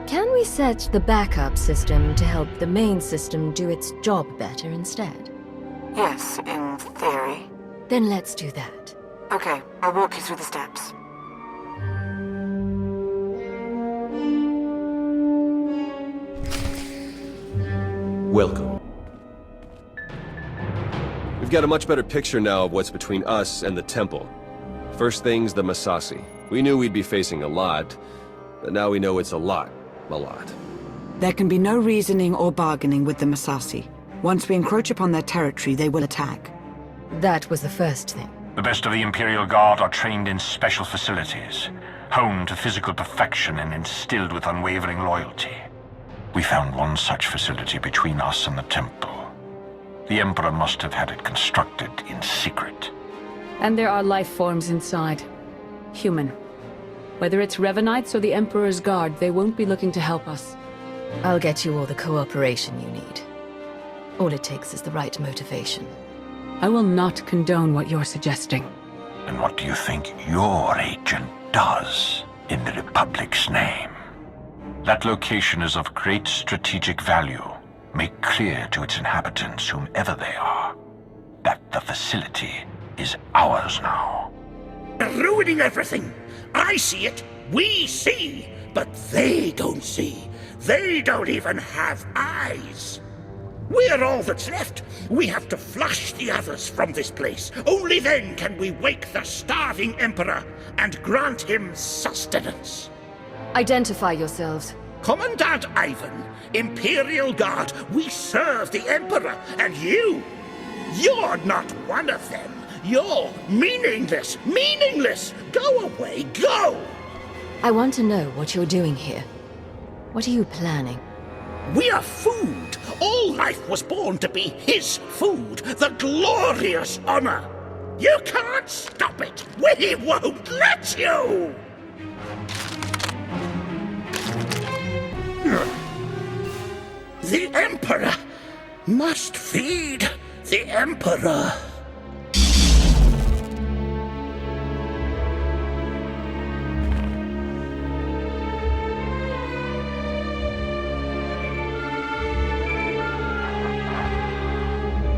Can we set the backup system to help the main system do its job better instead? Yes, in theory. Then let's do that. Okay, I'll walk you through the steps. Welcome. We've got a much better picture now of what's between us and the temple. First thing's the Massassi. We knew we'd be facing a lot, but now we know it's a lot. A lot. There can be no reasoning or bargaining with the Massassi. Once we encroach upon their territory, they will attack. That was the first thing. The best of the Imperial Guard are trained in special facilities, honed to physical perfection and instilled with unwavering loyalty. We found one such facility between us and the temple. The Emperor must have had it constructed in secret. And there are life forms inside. Human. Whether it's Revanites or the Emperor's Guard, they won't be looking to help us. I'll get you all the cooperation you need. All it takes is the right motivation. I will not condone what you're suggesting. And what do you think your agent does in the Republic's name? That location is of great strategic value. Make clear to its inhabitants, whomever they are, that the facility is ours now. Ruining everything! I see it, we see, but they don't see. They don't even have eyes. We're all that's left. We have to flush the others from this place. Only then can we wake the starving Emperor and grant him sustenance. Identify yourselves. Commandant Ivan, Imperial Guard, we serve the Emperor, and you're not one of them. You're meaningless, meaningless! Go away, go! I want to know what you're doing here. What are you planning? We are food. All life was born to be his food, the glorious honor. You can't stop it. We won't let you! The Emperor must feed the Emperor.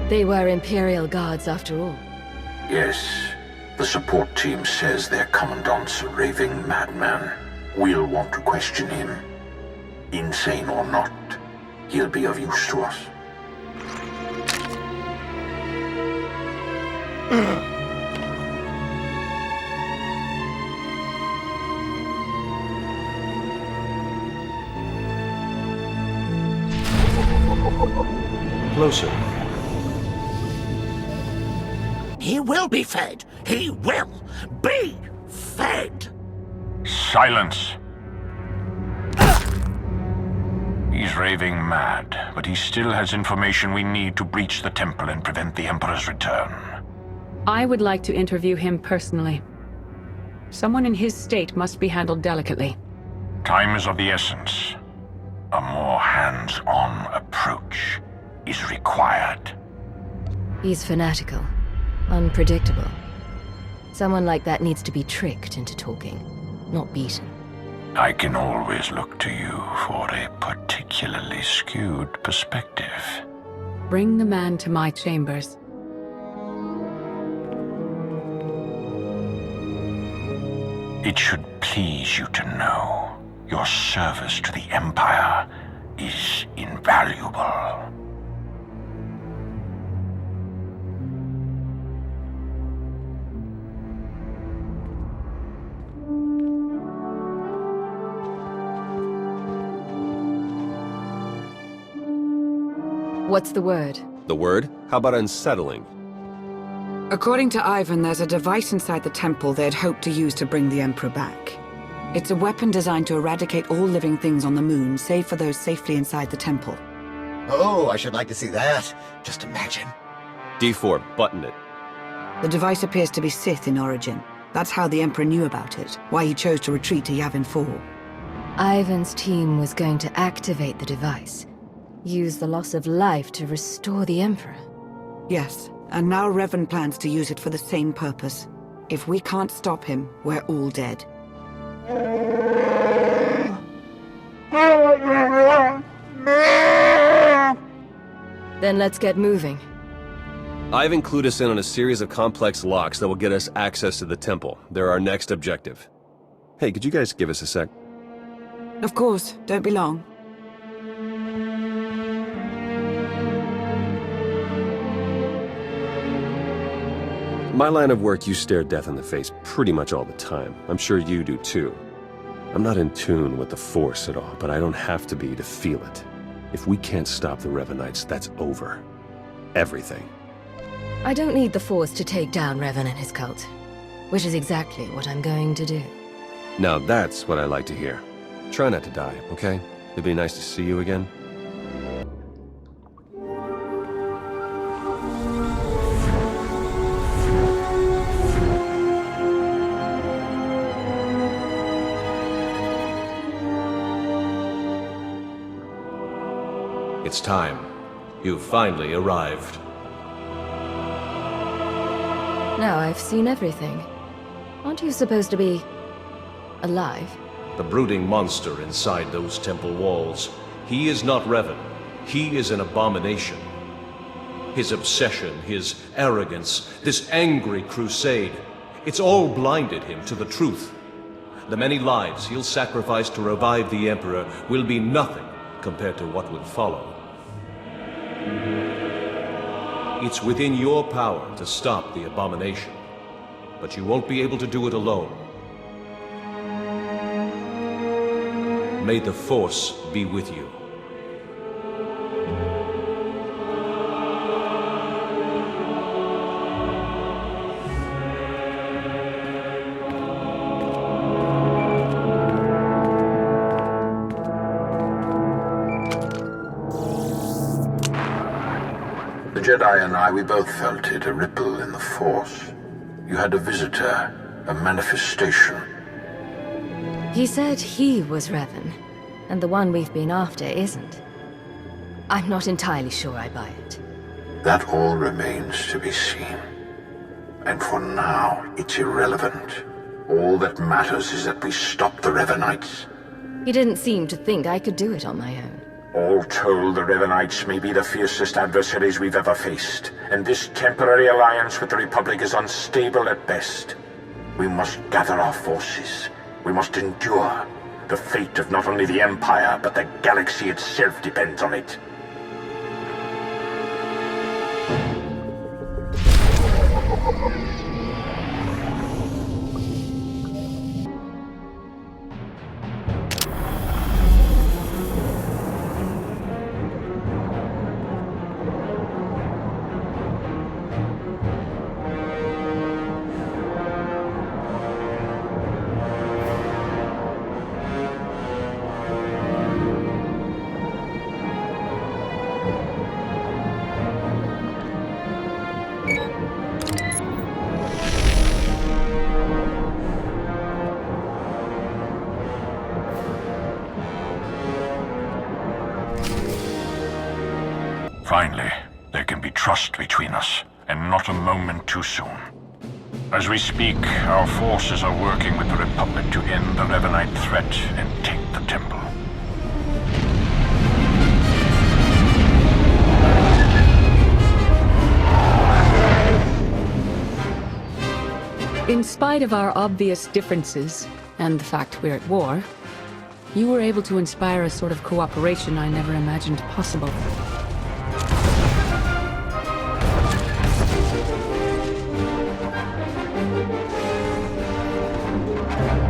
They were Imperial guards after all. Yes. The support team says their commandant's a raving madman. We'll want to question him. Insane or not, he'll be of use to us. Closer. He will be fed. He will be fed. Silence. He's raving mad, but he still has information we need to breach the temple and prevent the Emperor's return. I would like to interview him personally. Someone in his state must be handled delicately. Time is of the essence. A more hands-on approach is required. He's fanatical. Unpredictable. Someone like that needs to be tricked into talking, not beaten. I can always look to you for a particularly skewed perspective. Bring the man to my chambers. It should please you to know your service to the Empire is invaluable. What's the word? The word? How about unsettling? According to Ivan, there's a device inside the temple they'd hoped to use to bring the Emperor back. It's a weapon designed to eradicate all living things on the moon, save for those safely inside the temple. Oh, I should like to see that. Just imagine. D4, button it. The device appears to be Sith in origin. That's how the Emperor knew about it, why he chose to retreat to Yavin 4. Ivan's team was going to activate the device. Use the loss of life to restore the Emperor. Yes, and now Revan plans to use it for the same purpose. If we can't stop him, we're all dead. Then let's get moving. I've included us in on a series of complex locks that will get us access to the temple. They're our next objective. Hey, could you guys give us a sec? Of course, don't be long. My line of work, you stare death in the face pretty much all the time. I'm sure you do too. I'm not in tune with the Force at all, but I don't have to be to feel it. If we can't stop the Revanites, that's over. Everything. I don't need the Force to take down Revan and his cult. Which is exactly what I'm going to do. Now that's what I like to hear. Try not to die, okay? It'd be nice to see you again. It's time. You've finally arrived. Now I've seen everything. Aren't you supposed to be... alive? The brooding monster inside those temple walls. He is not Revan. He is an abomination. His obsession, his arrogance, this angry crusade, it's all blinded him to the truth. The many lives he'll sacrifice to revive the Emperor will be nothing compared to what would follow. It's within your power to stop the abomination, but you won't be able to do it alone. May the Force be with you. The Jedi and I, we both felt it, a ripple in the Force. You had a visitor, a manifestation. He said he was Revan, and the one we've been after isn't. I'm not entirely sure I buy it. That all remains to be seen. And for now, it's irrelevant. All that matters is that we stop the Revanites. He didn't seem to think I could do it on my own. All told, the Revanites may be the fiercest adversaries we've ever faced, and this temporary alliance with the Republic is unstable at best. We must gather our forces. We must endure. The fate of not only the Empire, but the galaxy itself depends on it. Finally, there can be trust between us, and not a moment too soon. As we speak, our forces are working with the Republic to end the Revanite threat and take the temple. In spite of our obvious differences, and the fact we're at war, you were able to inspire a sort of cooperation I never imagined possible.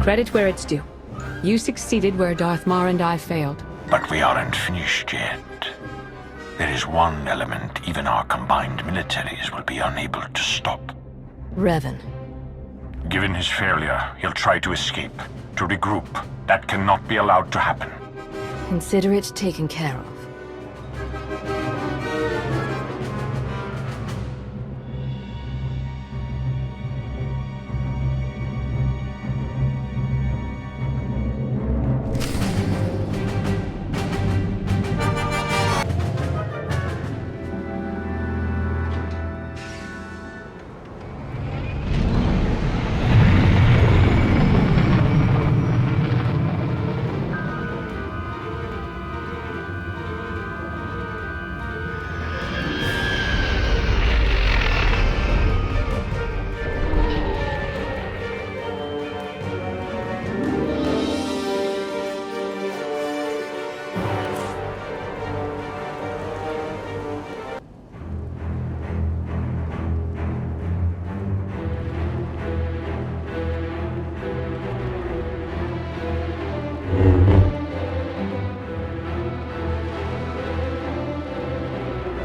Credit where it's due. You succeeded where Darth Mar and I failed. But we aren't finished yet. There is one element even our combined militaries will be unable to stop. Revan. Given his failure, he'll try to escape, to regroup. That cannot be allowed to happen. Consider it taken care of.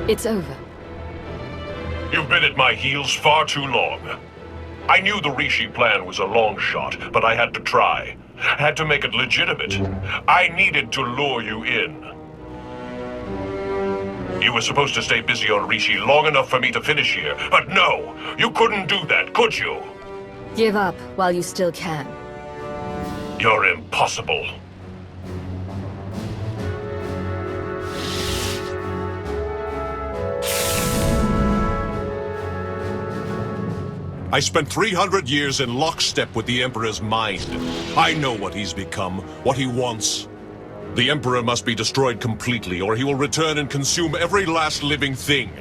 It's over. You've been at my heels far too long. I knew the Rishi plan was a long shot, but I had to try. Had to make it legitimate. I needed to lure you in. You were supposed to stay busy on Rishi long enough for me to finish here, but no! You couldn't do that, could you? Give up while you still can. You're impossible. I spent 300 years in lockstep with the Emperor's mind. I know what he's become, what he wants. The Emperor must be destroyed completely, or he will return and consume every last living thing.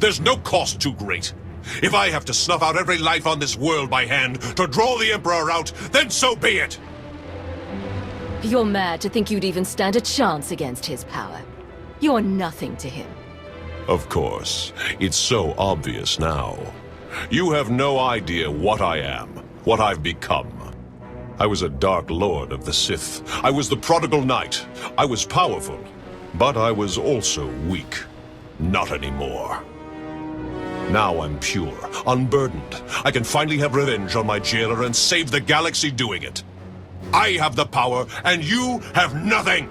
There's no cost too great. If I have to snuff out every life on this world by hand to draw the Emperor out, then so be it! You're mad to think you'd even stand a chance against his power. You're nothing to him. Of course. It's so obvious now. You have no idea what I am, what I've become. I was a Dark Lord of the Sith. I was the prodigal knight. I was powerful, but I was also weak. Not anymore. Now I'm pure, unburdened. I can finally have revenge on my jailer and save the galaxy doing it. I have the power, and you have nothing!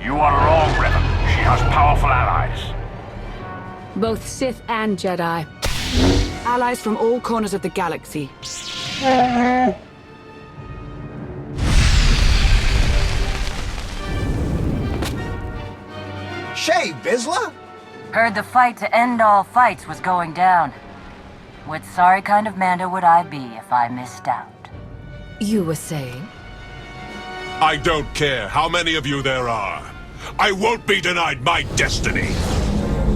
You are wrong, Revan. She has powerful allies. Both Sith and Jedi. Allies from all corners of the galaxy. Shay, Vizsla? Heard the fight to end all fights was going down. What sorry kind of Manda would I be if I missed out? You were saying? I don't care how many of you there are. I won't be denied my destiny.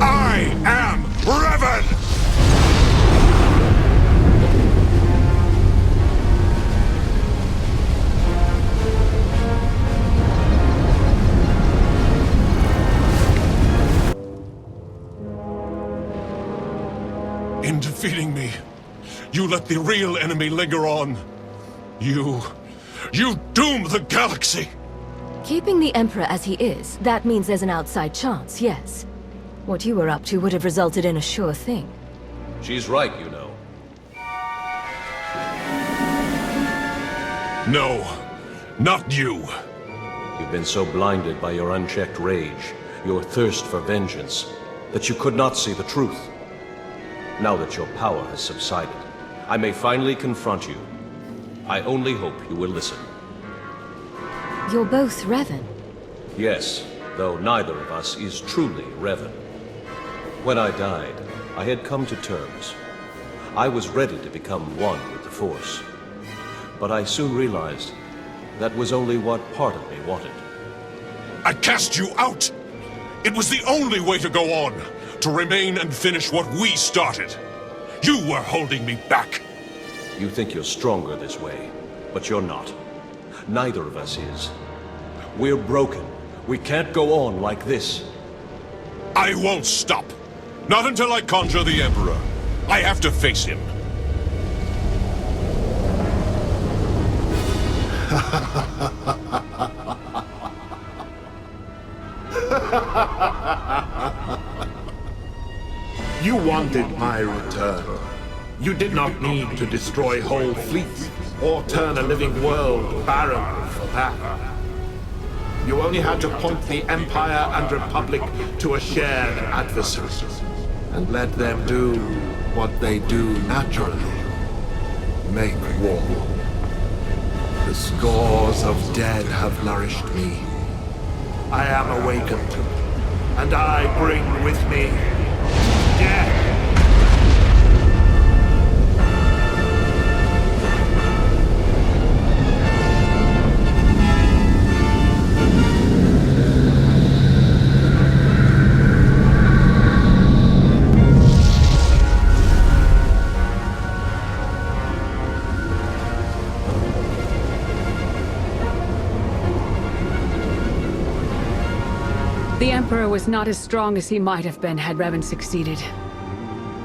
I am Revan! In defeating me, you let the real enemy linger on. You doom the galaxy! Keeping the Emperor as he is, that means there's an outside chance, yes. What you were up to would have resulted in a sure thing. She's right, you know. No, not you. You've been so blinded by your unchecked rage, your thirst for vengeance, that you could not see the truth. Now that your power has subsided, I may finally confront you. I only hope you will listen. You're both Revan. Yes, though neither of us is truly Revan. When I died, I had come to terms. I was ready to become one with the Force. But I soon realized that was only what part of me wanted. I cast you out! It was the only way to go on, to remain and finish what we started. You were holding me back. You think you're stronger this way, but you're not. Neither of us is. We're broken. We can't go on like this. I won't stop. Not until I conjure the Emperor. I have to face him. You wanted my return. You did not need to destroy whole fleets or turn a living world barren for that. You only had to point the Empire and Republic to a shared adversary and let them do what they do naturally. Make war. The scores of dead have nourished me. I am awakened, and I bring with me death. The Emperor was not as strong as he might have been had Revan succeeded.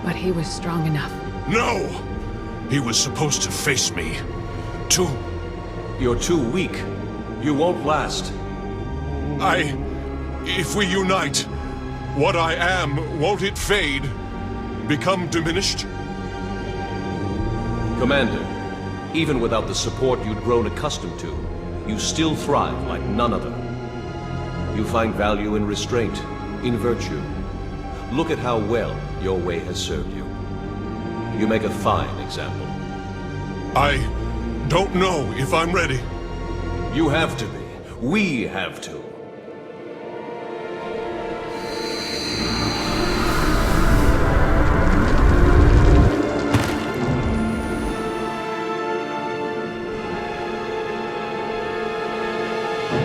But he was strong enough. No! He was supposed to face me. You're too weak. You won't last. If we unite, what I am, won't it fade? Become diminished? Commander, even without the support you'd grown accustomed to, you still thrive like none other. You find value in restraint, in virtue. Look at how well your way has served you. You make a fine example. I don't know if I'm ready. You have to be. We have to.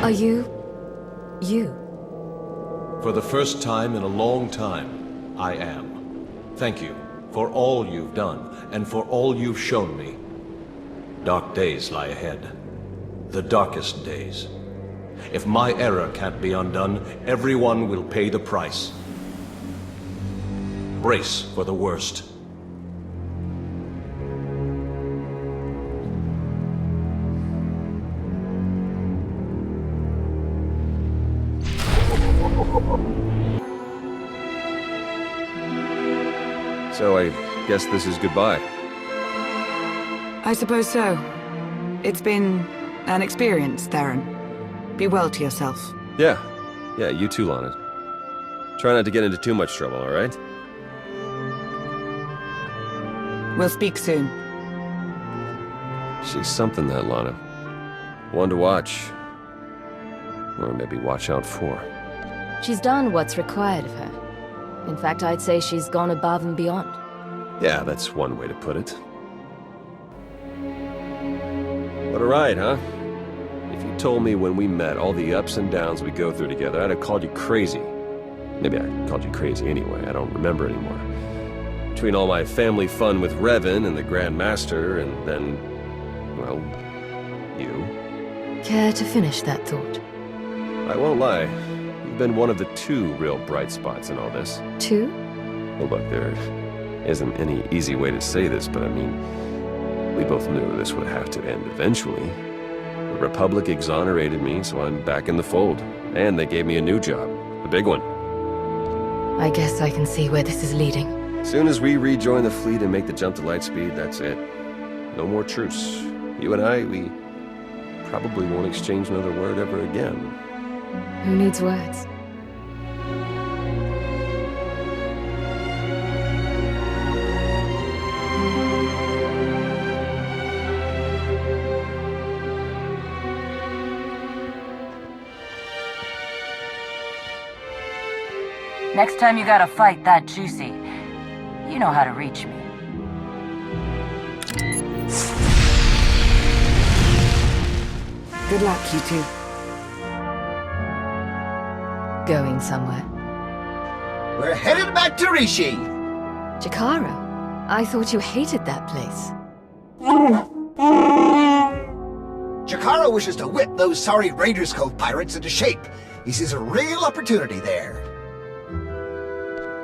Are you... For the first time in a long time, I am. Thank you for all you've done, and for all you've shown me. Dark days lie ahead. The darkest days. If my error can't be undone, everyone will pay the price. Brace for the worst. So I guess this is goodbye. I suppose so. It's been an experience, Theron. Be well to yourself. Yeah, you too, Lana. Try not to get into too much trouble, all right? We'll speak soon. She's something, that Lana. One to watch. Or maybe watch out for. She's done what's required of her. In fact, I'd say she's gone above and beyond. Yeah, that's one way to put it. What a ride, huh? If you told me when we met all the ups and downs we go through together, I'd have called you crazy. Maybe I called you crazy anyway, I don't remember anymore. Between all my family fun with Revan and the Grand Master, and then, well, you. Care to finish that thought? I won't lie, you've been one of the two real bright spots in all this. Two? Well, look, there isn't any easy way to say this, but I mean, we both knew this would have to end eventually. The Republic exonerated me, so I'm back in the fold. And they gave me a new job. A big one. I guess I can see where this is leading. As soon as we rejoin the fleet and make the jump to lightspeed, that's it. No more truce. You and I, we probably won't exchange another word ever again. Who needs words? Next time you got a fight that juicy, you know how to reach me. Good luck, you two. Going somewhere. We're headed back to Rishi. Jakaro, I thought you hated that place. Jakaro wishes to whip those sorry Raiders Cove pirates into shape. He sees a real opportunity there.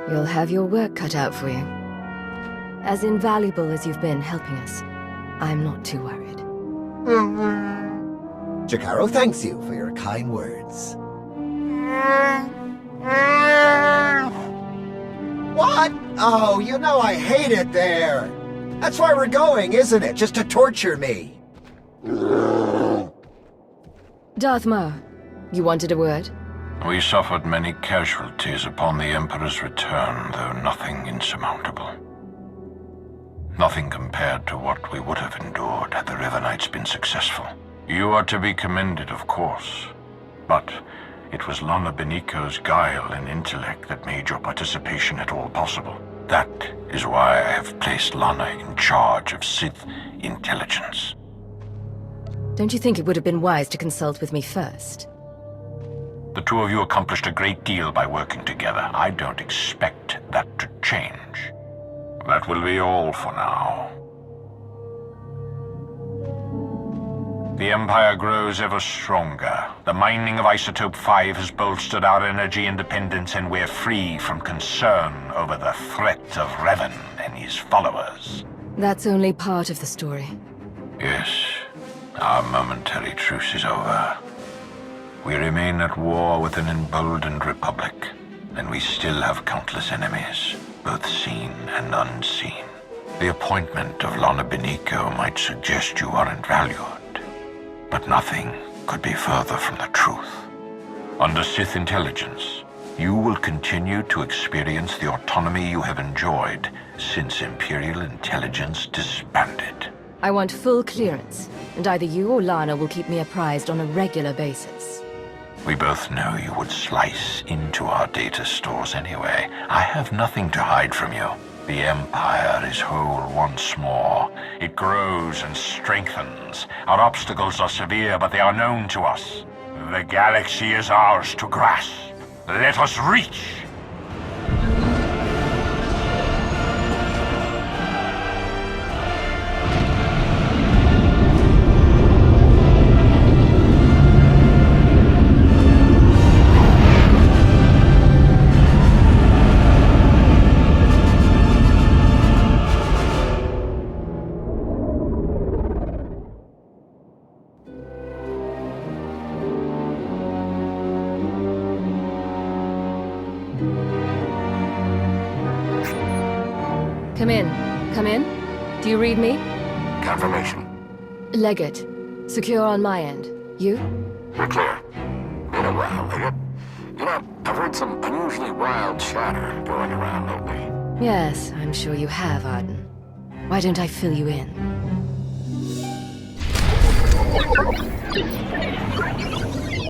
You'll have your work cut out for you. As invaluable as you've been helping us, I'm not too worried. Jakaro thanks you for your kind words. What? Oh, you know I hate it there. That's why we're going, isn't it? Just to torture me. Darth Maul, you wanted a word? We suffered many casualties upon the Emperor's return, though nothing insurmountable. Nothing compared to what we would have endured had the Revanites been successful. You are to be commended, of course, but it was Lana Beniko's guile and intellect that made your participation at all possible. That is why I have placed Lana in charge of Sith intelligence. Don't you think it would have been wise to consult with me first? The two of you accomplished a great deal by working together. I don't expect that to change. That will be all for now. The Empire grows ever stronger. The mining of Isotope 5 has bolstered our energy independence, and we're free from concern over the threat of Revan and his followers. That's only part of the story. Yes, our momentary truce is over. We remain at war with an emboldened Republic, and we still have countless enemies, both seen and unseen. The appointment of Lana Beniko might suggest you aren't valued, but nothing could be further from the truth. Under Sith intelligence, you will continue to experience the autonomy you have enjoyed since Imperial intelligence disbanded. I want full clearance, and either you or Lana will keep me apprised on a regular basis. We both know you would slice into our data stores anyway. I have nothing to hide from you. The Empire is whole once more. It grows and strengthens. Our obstacles are severe, but they are known to us. The galaxy is ours to grasp. Let us reach! Come in. Come in. Do you read me? Confirmation. Legate. Secure on my end. You? We're clear. Been a while, Legate. You know, I've heard some unusually wild chatter going around lately. Yes, I'm sure you have, Arden. Why don't I fill you in?